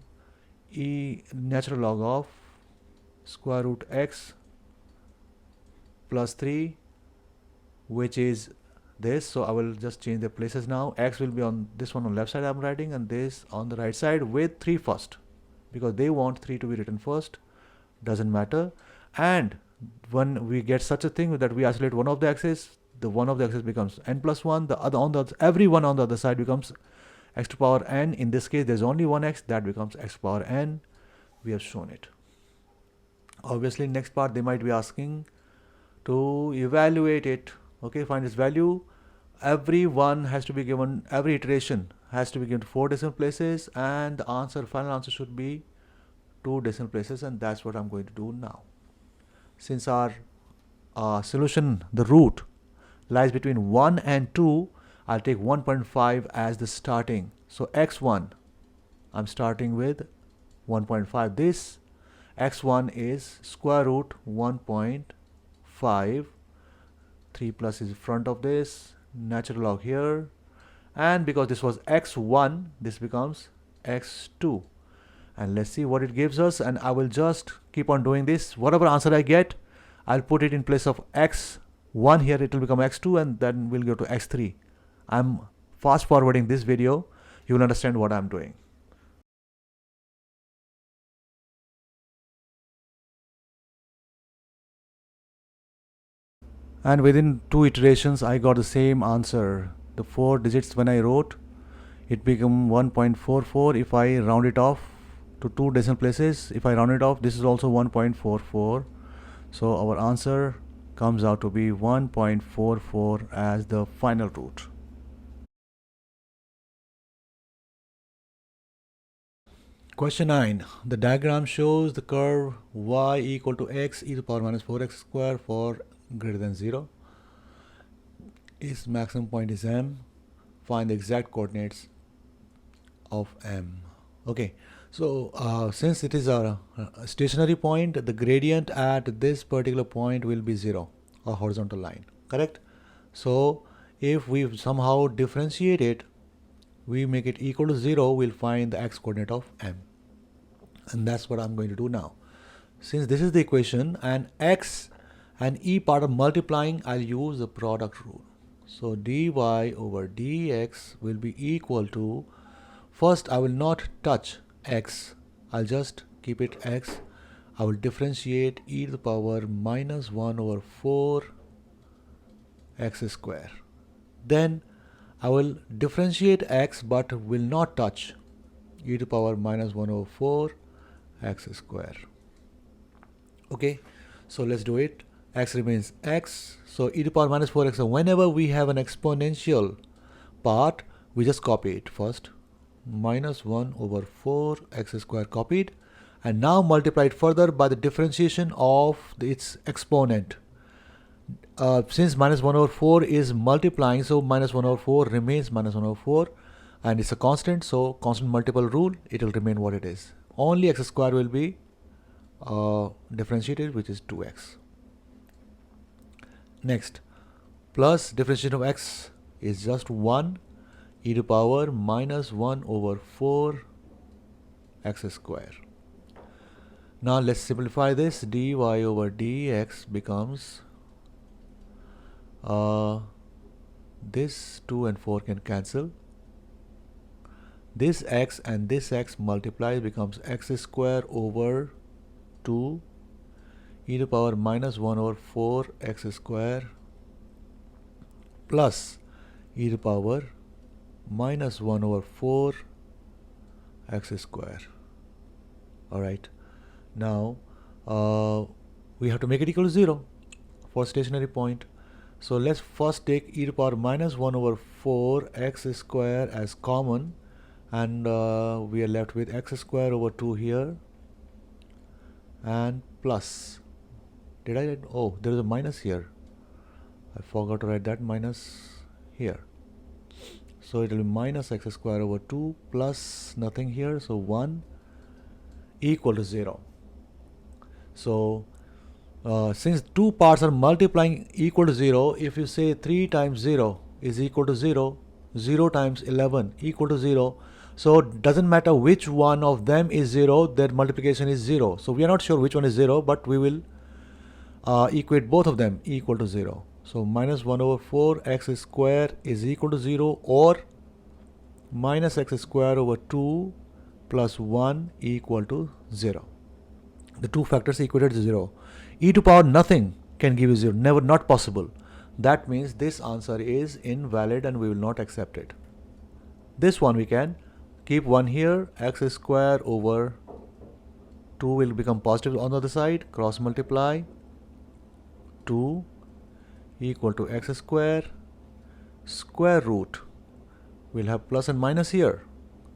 e natural log of square root x plus 3, which is this. So I will just change the places now. X will be on this one on left side I'm writing, and this on the right side with 3 first, because they want 3 to be written first. Doesn't matter. And when we get such a thing that we isolate one of the x's, the one of the x's becomes n plus 1, the other on the every one on the other side becomes x to power n. In this case there's only one x, that becomes x to power n. We have shown it. Obviously next part they might be asking to evaluate it. Okay, find its value. Every one has to be given, every iteration has to be given 4 decimal places, and the answer, final answer should be 2 decimal places, and that's what I'm going to do now. Since our solution, the root, lies between 1 and 2, I'll take 1.5 as the starting. So x1, I'm starting with 1.5. This x1 is square root 1.5. 3 plus is in front of this, natural log here, and because this was x1, this becomes x2. And let's see what it gives us, and I will just keep on doing this. Whatever answer I get, I'll put it in place of x1 here, it will become x2, and then we'll go to x3. I'm fast forwarding this video, you will understand what I'm doing. And within 2 iterations I got the same answer. The 4 digits when I wrote, it became 1.44. if I round it off to 2 decimal places, if I round it off, this is also 1.44. so our answer comes out to be 1.44 as the final root. Question 9. The diagram shows the curve y equal to x e to the power minus 4x square for greater than 0. Its maximum point is m. Find the exact coordinates of m. Okay, so since it is a stationary point, the gradient at this particular point will be 0, a horizontal line, correct? So if we somehow differentiate it, we make it equal to 0, we'll find the x coordinate of m. And that's what I'm going to do now. Since this is the equation and x And E part of multiplying, I'll use the product rule. So dy over dx will be equal to, first I will not touch x, I'll just keep it x. I will differentiate e to the power minus 1 over 4 x square. Then I will differentiate x but will not touch e to the power minus 1 over 4 x square. Okay, so let's do it. X remains x, so e to the power minus 4x. So whenever we have an exponential part, we just copy it first. Minus 1 over 4 x square copied, and now multiply it further by the differentiation of its exponent. Since minus 1 over 4 is multiplying, so minus 1 over 4 remains minus 1 over 4, and it's a constant, so constant multiple rule, it will remain what it is. Only x square will be differentiated, which is 2x. Next, plus differentiation of x is just 1 e to the power minus 1 over 4 x square. Now let's simplify this. Dy over dx becomes, this 2 and 4 can cancel. This x and this x multiplies becomes x square over 2 e to the power minus 1 over 4 x square plus e to the power minus 1 over 4 x square. Alright, now we have to make it equal to 0 for stationary point. So let's first take e to the power minus 1 over 4 x square as common, and we are left with x square over 2 here, and plus, did I write? Oh, there is a minus here. I forgot to write that minus here. So it will be minus x square over 2 plus nothing here, so 1 equal to 0. So since two parts are multiplying equal to 0, if you say 3 times 0 is equal to 0, 0 times 11 equal to 0, so it doesn't matter which one of them is 0, their multiplication is 0. So we are not sure which one is 0, but we will equate both of them equal to 0. So minus 1 over 4 x square is equal to 0, or minus x square over 2 plus 1 equal to 0. The two factors equated to 0. E to power nothing can give you 0, never, not possible. That means this answer is invalid and we will not accept it. This one we can keep 1 here, x square over 2 will become positive on the other side, cross multiply, 2 equal to x square, square root, we'll have plus and minus here,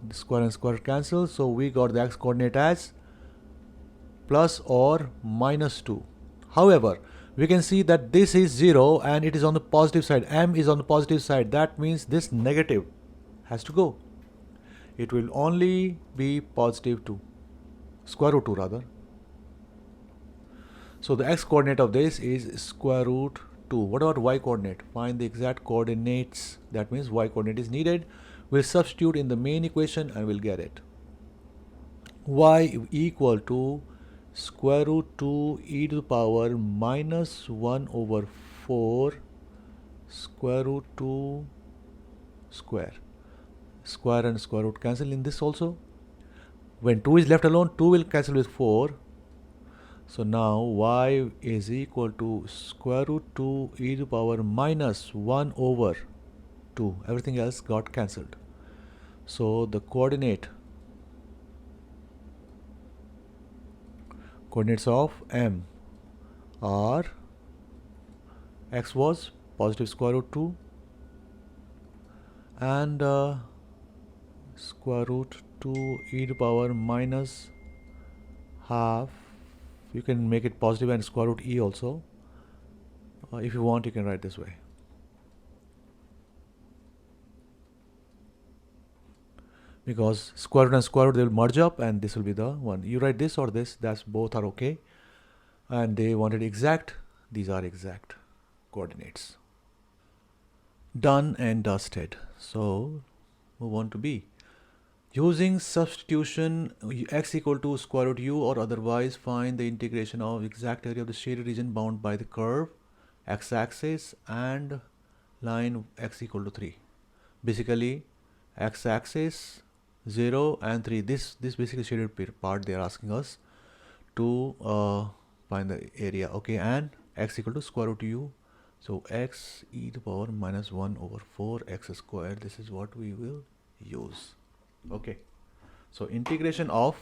the square and square cancel, so we got the x coordinate as plus or minus 2. However, we can see that this is 0 and it is on the positive side, m is on the positive side, that means this negative has to go. It will only be positive 2, square root 2 rather. So the x coordinate of this is square root 2. What about y coordinate? Find the exact coordinates. That means y coordinate is needed. We'll substitute in the main equation and we'll get it. Y equal to square root 2 e to the power minus 1 over 4 square root 2 square. Square and square root cancel in this also. When 2 is left alone, 2 will cancel with 4. So now y is equal to square root 2 e to the power minus 1 over 2. Everything else got cancelled. So the coordinates of m are, x was positive square root 2 and square root 2 e to the power minus half. You can make it positive and square root e also. If you want, you can write this way. Because square root and square root, they will merge up and this will be the one. You write this or this, that's both are okay. And they wanted exact, these are exact coordinates. Done and dusted. So move on to B. Using substitution, x equal to square root u, or otherwise find the integration of exact area of the shaded region bound by the curve x-axis and line x equal to 3. Basically, x-axis 0 and 3. This basically shaded part they are asking us to find the area. Okay, and x equal to square root u. So x e to power minus 1 over 4 x square. This is what we will use. Okay, so integration of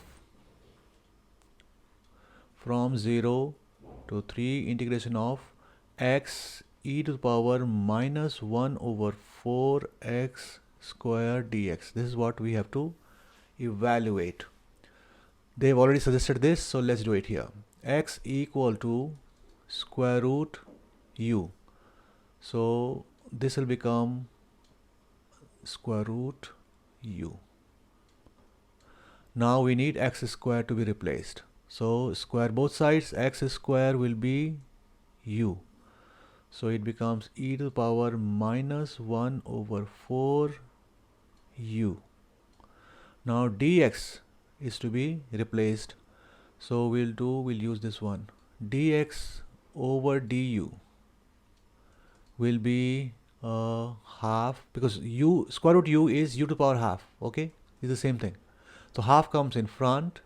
from 0 to 3, integration of x e to the power minus 1 over 4 x square dx. This is what we have to evaluate. They've already suggested this, so let's do it here. X equal to square root u. So this will become square root u. Now we need x square to be replaced. So square both sides, x square will be u. So it becomes e to the power minus 1 over 4 u. Now dx is to be replaced. So we'll use this one. Dx over du will be half, because u square root u is u to the power half. Okay, it's the same thing. So half comes in front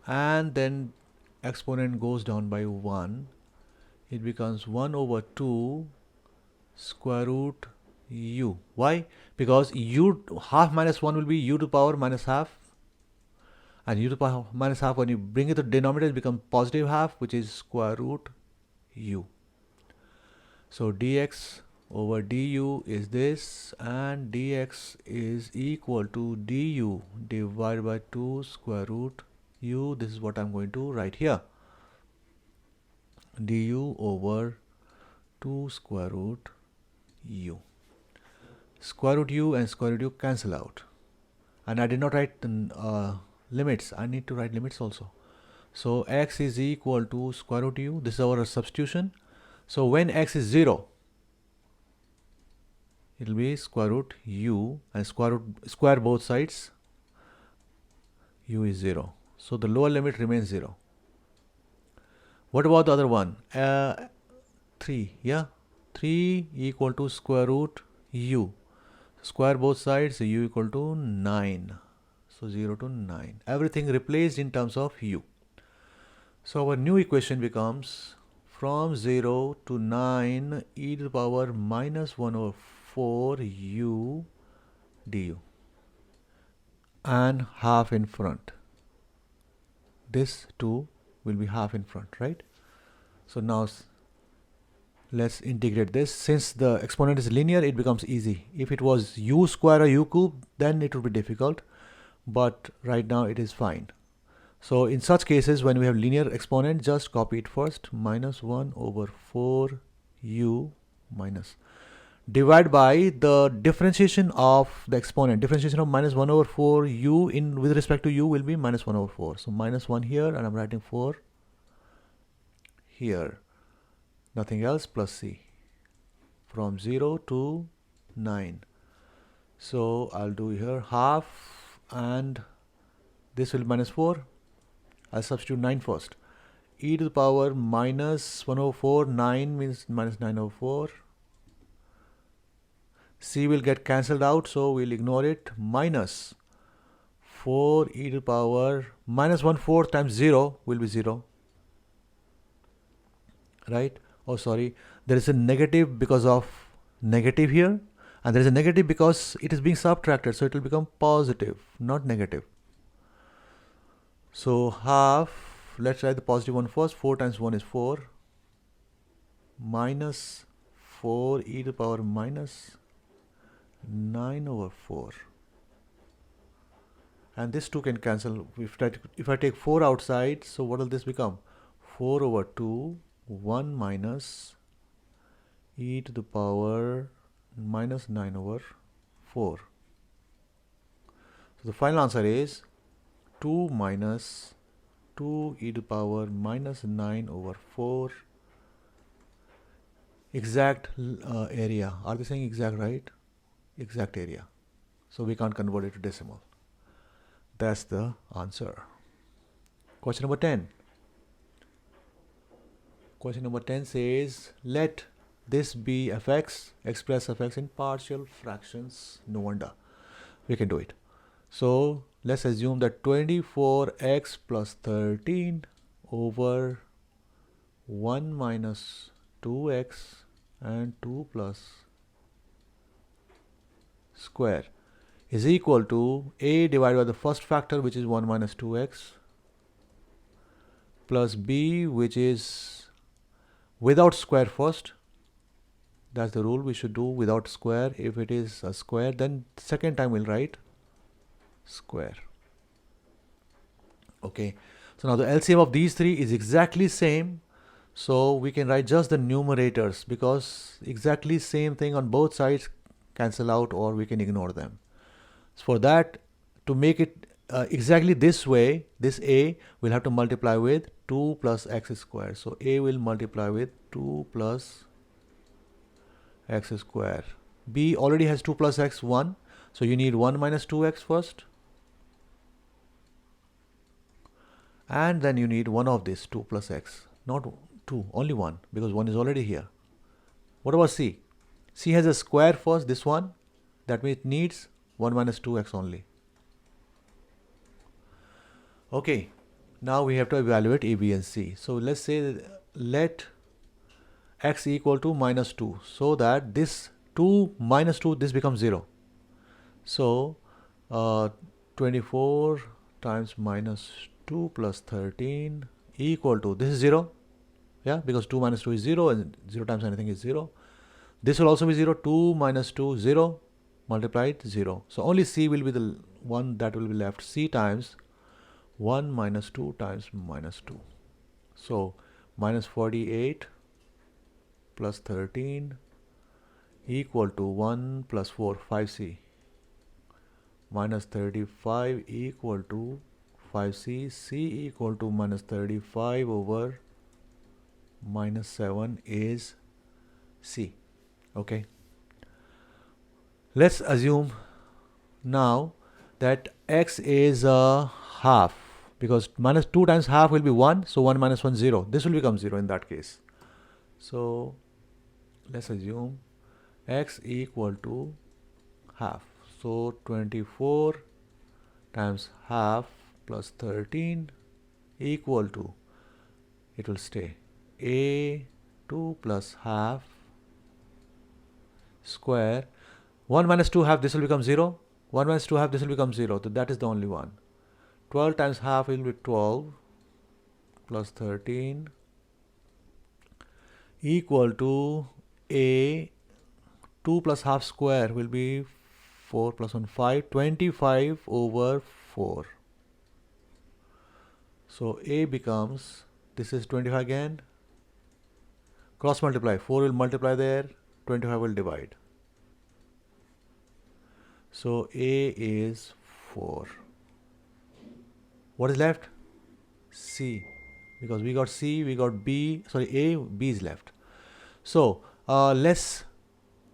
and then exponent goes down by 1. It becomes 1 over 2 square root u. Why? Because u half minus 1 will be u to the power minus half, and u to the power minus half, when you bring it to the denominator, it becomes positive half, which is square root u. So dx over du is this, and dx is equal to du divided by 2 square root u. This is what I'm going to write here. Du over 2 square root u. Square root u and square root u cancel out. And I did not write the limits. I need to write limits also. So x is equal to square root u. This is our substitution. So when x is 0, it will be square root u, and square both sides, u is 0. So the lower limit remains 0. What about the other one? 3, yeah? 3 equal to square root u. Square both sides, so u equal to 9. So 0 to 9. Everything replaced in terms of u. So our new equation becomes from 0 to 9 e to the power minus 1 over 4 u du, and half in front. This 2 will be half in front, right? So now let's integrate this. Since the exponent is linear, it becomes easy. If it was u square or u cube, then it would be difficult, but right now it is fine. So in such cases, when we have linear exponent, just copy it first. Minus 1 over 4 u minus, divide by the differentiation of the exponent. Differentiation of minus 1 over 4 u in with respect to u will be minus 1 over 4. So minus 1 here, and I'm writing 4 here. Nothing else, plus c. From 0 to 9. So I'll do here half, and this will be minus 4. I'll substitute 9 first. E to the power minus 1 over 4, 9 means minus 9 over 4. C will get cancelled out, so we'll ignore it. Minus 4 e to the power minus 1/4 times 0 will be 0. Right? Oh, sorry. There is a negative because of negative here. And there is a negative because it is being subtracted. So it will become positive, not negative. So half, let's write the positive one first. 4 times 1 is 4. Minus 4 e to the power minus 9 over 4. And this 2 can cancel. If I take 4 outside, so what will this become? 4 over 2, 1 minus e to the power minus 9 over 4. So the final answer is 2 minus 2 e to the power minus 9 over 4. Exact area. Are they saying exact, right? Exact area. So we can't convert it to decimal. that's the answer. Question number 10. Question number 10 says, let this be fx, express fx in partial fractions. No wonder. We can do it. So let's assume that 24x plus 13 over 1 minus 2x and 2 plus square is equal to a divided by the first factor, which is 1 minus 2x, plus b, which is without square first. That's the rule we should do, without square. If it is a square, then second time we'll write square. Okay, so now the LCM of these three is exactly same, so we can write just the numerators, because exactly same thing on both sides cancel out, or we can ignore them. So for that, to make it exactly this way, this a will have to multiply with 2 plus x square. So a will multiply with 2 plus x square. B already has 2 plus x, 1. So you need 1 minus 2x first. And then you need one of this 2 plus x. Not 2, only 1, because 1 is already here. What about C? C has a square first, this one. That means it needs 1 minus 2x only. Okay, now we have to evaluate A, B and C. So let's say let x equal to minus 2, so that this 2 minus 2, this becomes 0. So 24 times minus 2 plus 13 equal to, this is 0. Yeah, because 2 minus 2 is 0, and 0 times anything is 0. This will also be 0. 2 minus 2, 0, multiplied 0. So only C will be the one that will be left. C times 1 minus 2 times minus 2. So minus 48 plus 13 equal to 1 plus 4, 5C. Minus 35 equal to 5C. C equal to minus 35 over minus 7 is C. Okay. Let's assume now that x is a half, because minus 2 times half will be 1. So 1 minus 1, 0. This will become 0 in that case. So let's assume x equal to half. So 24 times half plus 13 equal to, it will stay a 2 plus half square. 1 minus 2 half, this will become 0. 1 minus 2 half, this will become 0. So that is the only one. 12 times half will be 12 plus 13 equal to a 2 plus half square will be 4 plus 1, 5. 25 over 4. So a becomes, this is 25 again. Cross multiply. 4 will multiply there. 25 will divide. So a is 4. What is left? C. Because we got C, we got B. Sorry, A, B is left. So let's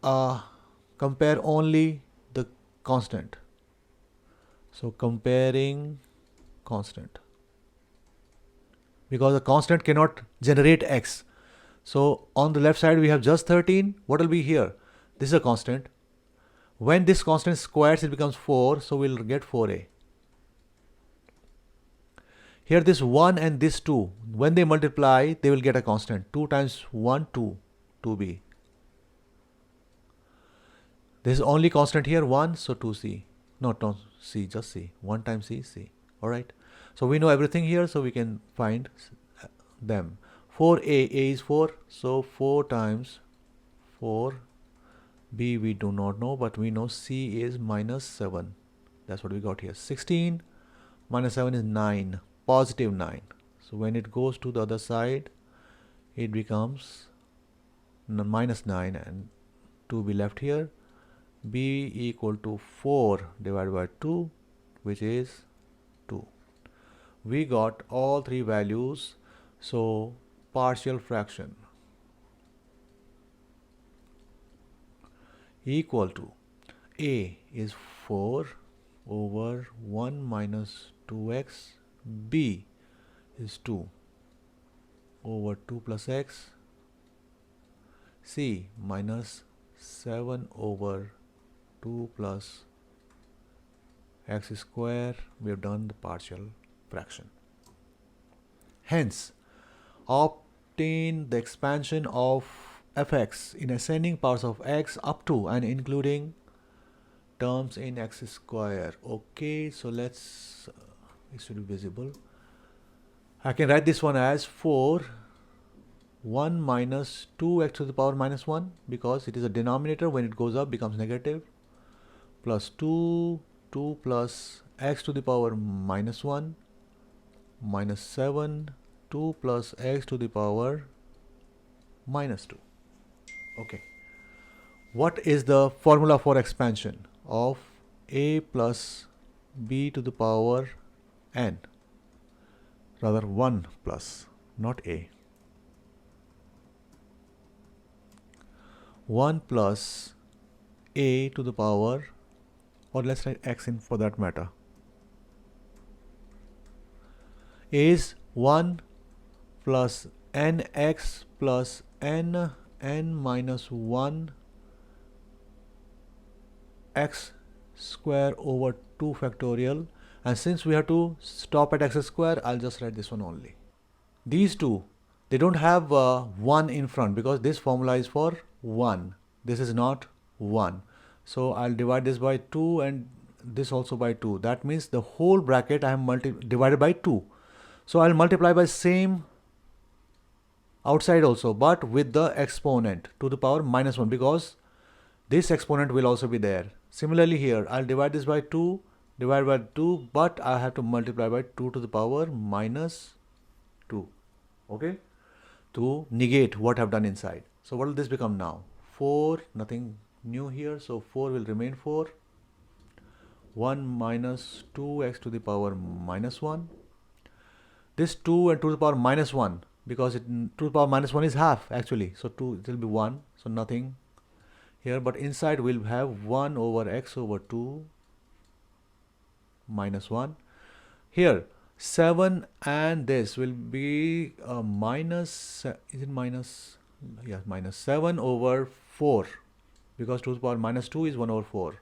compare only the constant. So comparing constant. Because the constant cannot generate x. So on the left side we have just 13. What will be here? This is a constant. When this constant squares, it becomes 4. So we'll get 4a. Here this 1 and this 2, when they multiply, they will get a constant. 2 times 1, 2, 2b. This is only constant here, 1, so 2c. No, c, just c. 1 times c, c. Alright. So we know everything here, so we can find them. 4a, a is 4, so 4 times 4. B we do not know, but we know C is minus 7. That's what we got here. 16 minus 7 is 9. Positive 9. So when it goes to the other side, it becomes minus 9 and 2 be left here. B equal to 4 divided by 2, which is 2. We got all three values. So partial fraction equal to A is 4 over 1 minus 2x, b is 2 over 2 plus x, c minus 7 over 2 plus x square. We have done the partial fraction. Hence, obtain the expansion of fx in ascending powers of x up to and including terms in x square. Okay, so let's, it should be visible. I can write this one as 4 1 minus 2x to the power minus 1, because it is a denominator. When it goes up becomes negative, plus 2 plus x to the power minus 1 minus 7 2 plus x to the power minus 2. Okay, what is the formula for expansion of a plus b to the power n? Rather 1 plus, not a. 1 plus a to the power, or let's write x in for that matter, is 1 plus nx plus n minus 1 x square over 2 factorial. And since we have to stop at x square, I'll just write this one only. These two, they don't have 1 in front, because this formula is for 1. This is not 1. So I'll divide this by 2 and this also by 2. That means the whole bracket I have divided by 2. So I'll multiply by same outside also, but with the exponent to the power minus 1, because this exponent will also be there. Similarly here, I'll divide this by 2, divide by 2, but I have to multiply by 2 to the power minus 2. Okay, to negate what I've done inside. So what will this become now? 4, nothing new here, so 4 will remain 4. 1 minus 2x to the power minus 1. This 2 and 2 to the power minus 1, because 2 to the power minus 1 is half actually, so 2, it will be 1, so nothing here, but inside we'll have 1 over x over 2 minus 1. Here 7 and this will be minus, is it minus? Yeah, minus 7 over 4, because 2 to the power minus 2 is 1 over 4.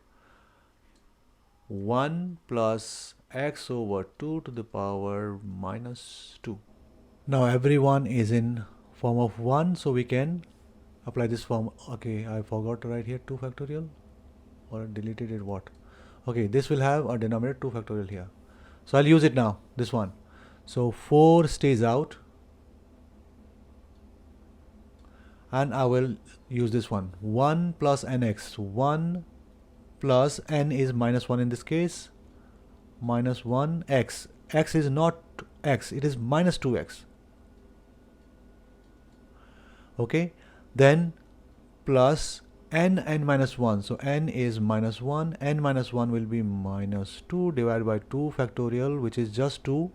1 plus x over 2 to the power minus 2. Now everyone is in form of 1, so we can apply this form. Okay, I forgot to write here 2 factorial, or deleted it, what? Okay, this will have a denominator 2 factorial here. So I'll use it now, this one. So 4 stays out, and I will use this one. 1 plus nx, 1 plus n is minus 1 in this case, minus 1 x. X is not x, it is minus 2x. Okay, then plus n minus 1. So n is minus 1, n minus 1 will be minus 2 divided by 2 factorial, which is just 2.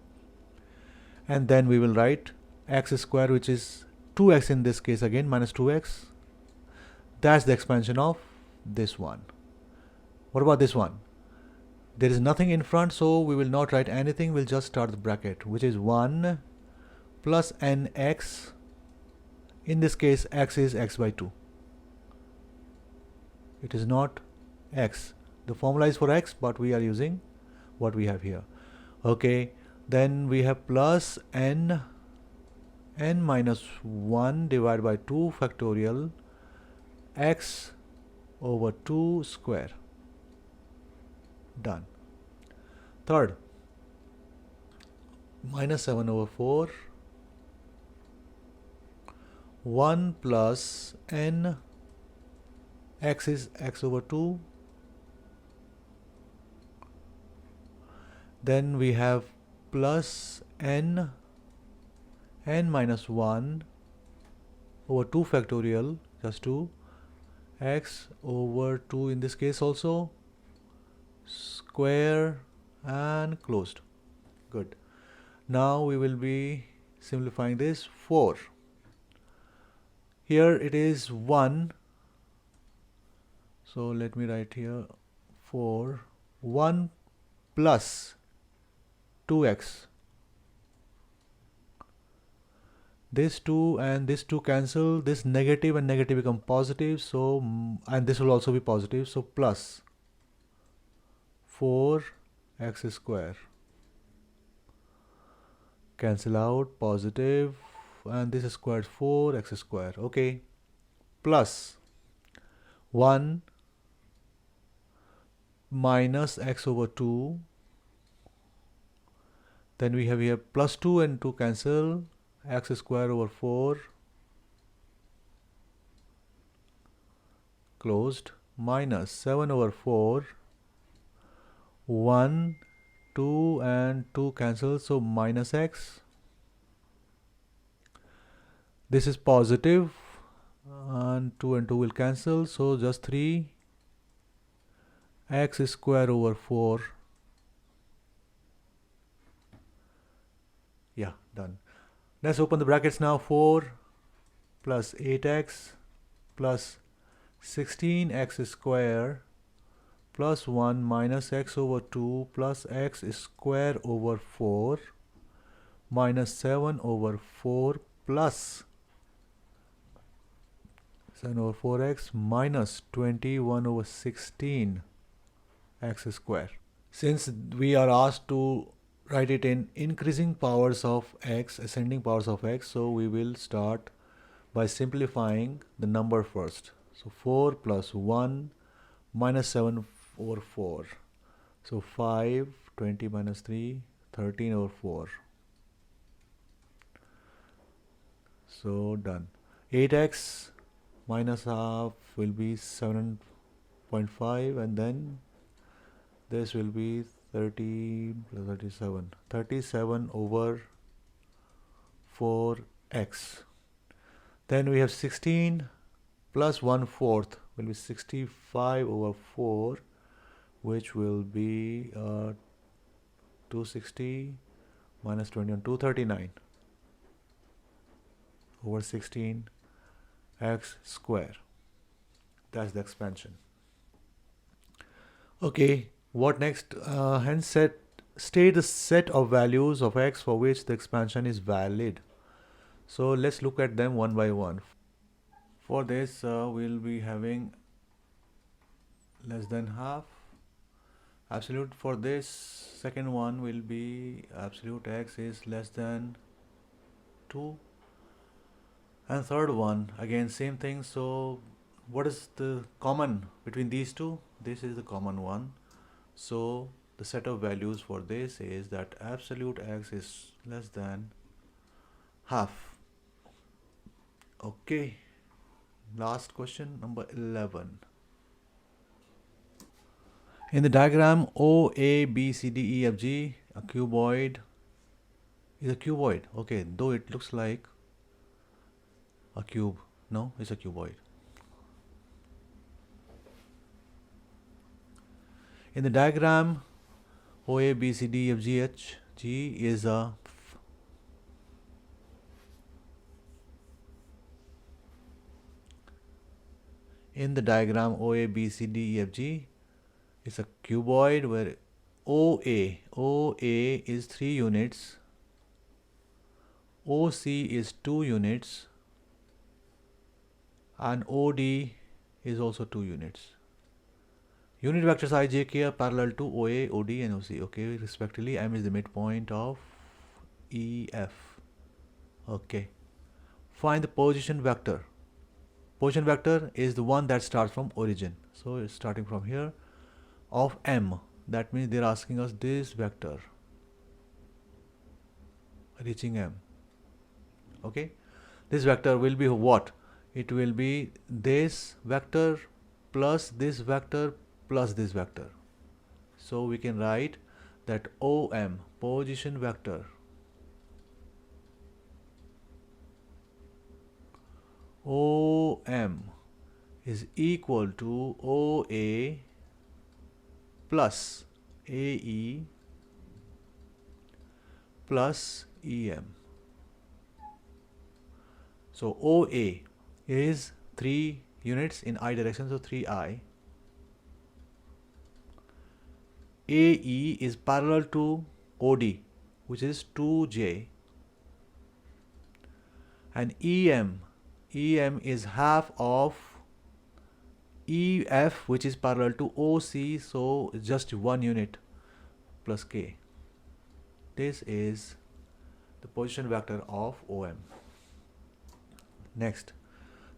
And then we will write x square, which is 2x in this case, again minus 2x. That's the expansion of this one. What about this one? There is nothing in front, so we will not write anything. We'll just start the bracket, which is 1 plus nx. In this case, x is x by 2. It is not x. The formula is for x, but we are using what we have here. Okay, then we have plus n minus 1 divided by 2 factorial x over 2 square. Done. Third, minus 7 over 4. 1 plus n, x is x over 2. Then we have plus n minus 1 over 2 factorial, just 2, x over 2 in this case also, square, and closed. Good. Now we will be simplifying this. 4. Here it is 1. So let me write here 4. 1 plus 2x. This 2 and this 2 cancel, this negative and negative become positive, so and this will also be positive, so plus 4x square. Cancel out, positive, and this square is 4x square. Okay, plus 1 minus x over 2. Then we have here plus 2 and 2 cancel, x square over 4 closed, minus 7 over 4, 1, 2 and 2 cancel, so minus x. This is positive and 2 and 2 will cancel, so just 3 x square over 4. Yeah, done. Let's open the brackets now. 4 plus 8x plus 16x square plus 1 minus x over 2 plus x square over 4 minus 7 over 4 plus 7 over 4x minus 21 over 16 x square. Since we are asked to write it in increasing powers of x, ascending powers of x, so we will start by simplifying the number first. So 4 plus 1 minus 7 over 4. So 5, 20 minus 3, 13 over 4. So done. 8x minus half will be 7.5, and then this will be 30 plus 37. 37 over 4x. Then we have 16 plus 1/4 will be 65 over 4, which will be 260 minus 21, 239 over 16 x square. That's the expansion. Okay, what next? Hence state the set of values of x for which the expansion is valid. So let's look at them one by one. For this, we'll be having less than half. Absolute for this second one will be absolute x is less than 2. And third one, again same thing. So what is the common between these two? This is the common one. So the set of values for this is that absolute x is less than half. Okay, last question, number 11. In the diagram O, A, B, C, D, E, F, G, a cuboid is a cuboid. Okay, though it looks like a cube. No, it's a cuboid. In the diagram O, A, B, C, D, F, G, H, G is a in the diagram OA, B, C, D, E, F, G is a cuboid where OA is 3 units, OC is 2 units, and OD is also 2 units. Unit vectors I, J, K are parallel to OA, OD and OC. Okay, respectively, M is the midpoint of EF. Okay, find the position vector. Position vector is the one that starts from origin. So it's starting from here of M. That means they're asking us this vector reaching M. Okay, this vector will be what? It will be this vector plus this vector plus this vector. So we can write that OM, position vector, OM is equal to OA plus AE plus EM. So OA is 3 units in I direction, so 3I. AE is parallel to OD, which is 2J, and EM is half of EF, which is parallel to OC, so it's just 1 unit plus K. This is the position vector of OM. Next,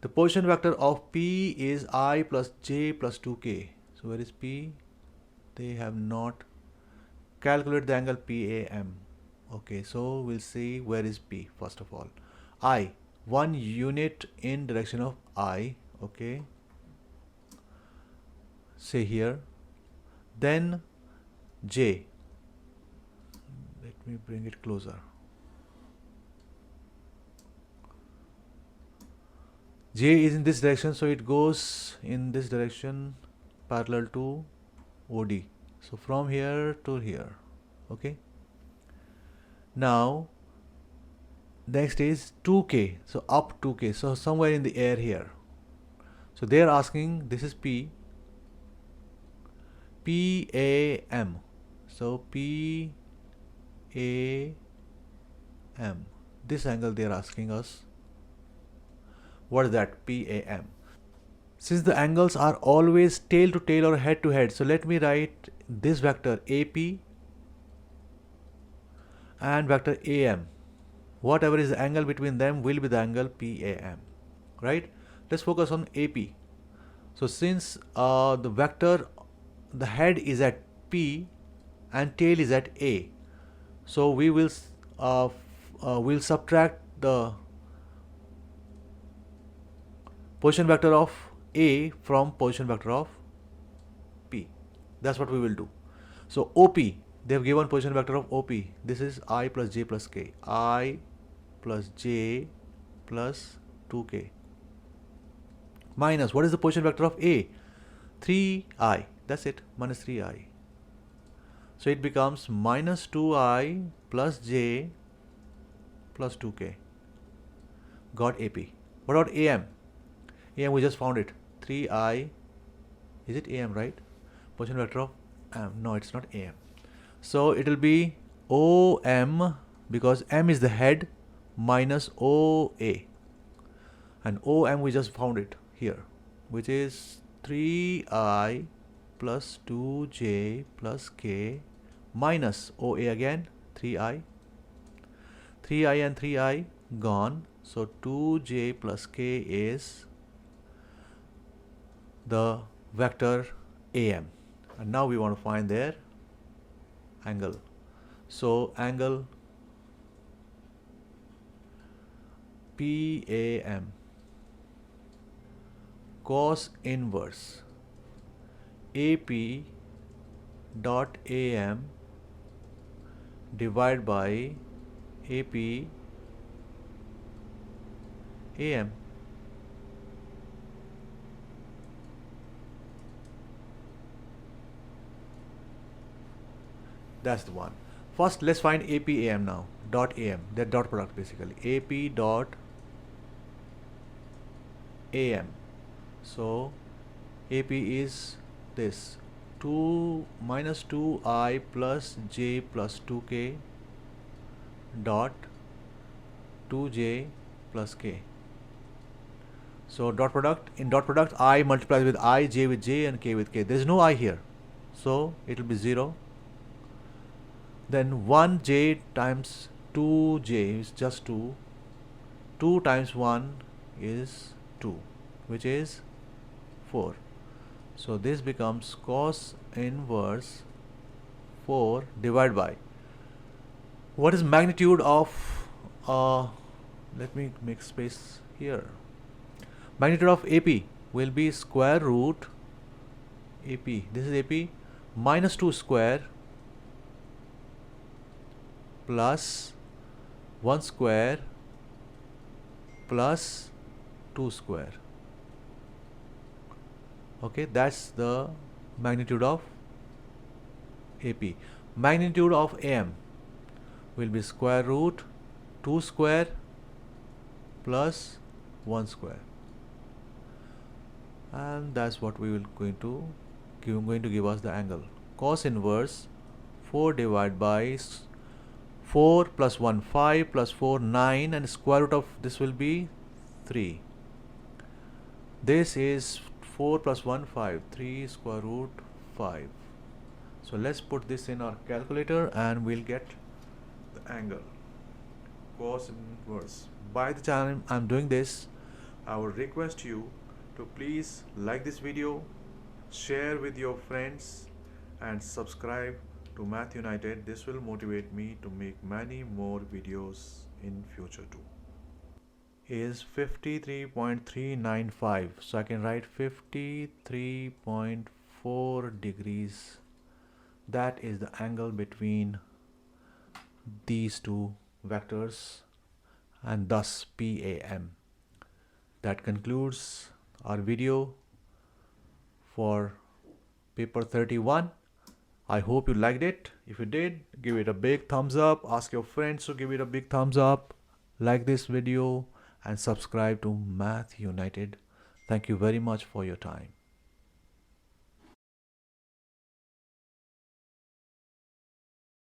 the position vector of P is I plus J plus 2K. So where is P? They have not calculated the angle PAM. Okay, so we'll see where is P first of all. I, 1 unit in direction of I. Okay, say here. Then J. Let me bring it closer. J is in this direction, so it goes in this direction parallel to OD. So from here to here. Okay. Now next is 2K. So up 2K. So somewhere in the air here. So they are asking, this is P. PAM. So PAM. This angle they are asking us. What is that? PAM. Since the angles are always tail to tail or head to head, so let me write this vector AP and vector AM. Whatever is the angle between them will be the angle PAM. Right? Let's focus on AP. So since the vector, the head is at P and tail is at A, so we will we'll subtract the position vector of A from position vector of P. That's what we will do. So OP, they have given position vector of OP. This is I plus J plus K. I plus J plus 2K. Minus, what is the position vector of A? 3I. That's it, minus 3I. So it becomes minus 2I plus J plus 2K. Got AP. What about AM? AM, we just found it. 3I. Is it AM, right? Position vector of AM. No, it's not AM. So it will be OM, because M is the head, minus OA. And OM, we just found it here, which is 3I plus 2J plus K minus OA again, 3I. 3I and 3I gone. So 2J plus K is the vector AM. And now we want to find their angle. So angle PAM, cos inverse AP dot AM divided by AP AM. That's the one. First, let's find APAM now. Dot AM, that dot product basically. AP dot AM. So AP is this 2 minus 2I plus J plus 2K dot 2J plus K. So dot product, in dot product I multiplies with I, J with J and K with K. There is no I here, so it will be 0. Then 1J times 2J is just 2. 2 times 1 is 2, which is 4. So this becomes cos inverse 4 divided by, what is magnitude of, let me make space here. Magnitude of AP will be square root AP, this is AP, minus 2 square plus 1 square plus 2 square. Okay, that's the magnitude of AP. Magnitude of AM will be square root 2 square plus 1 square. And that's what we will going to give us the angle. cos inverse 4 divided by 4 plus 1 5 plus 4 9 and square root of this will be 3. This is 4 plus 1 5, 3 square root 5. So let's put this in our calculator and we'll get the angle cos inverse. By the time I'm doing this, I would request you to please like this video, share with your friends and subscribe to Math United. This will motivate me to make many more videos in future too. Is 53.395, so I can write 53.4 degrees. That is the angle between these two vectors and thus PAM. That concludes our video for paper 31. I hope you liked it. If you did, give it a big thumbs up. Ask your friends to give it a big thumbs up. Like this video and subscribe to Math United. Thank you very much for your time.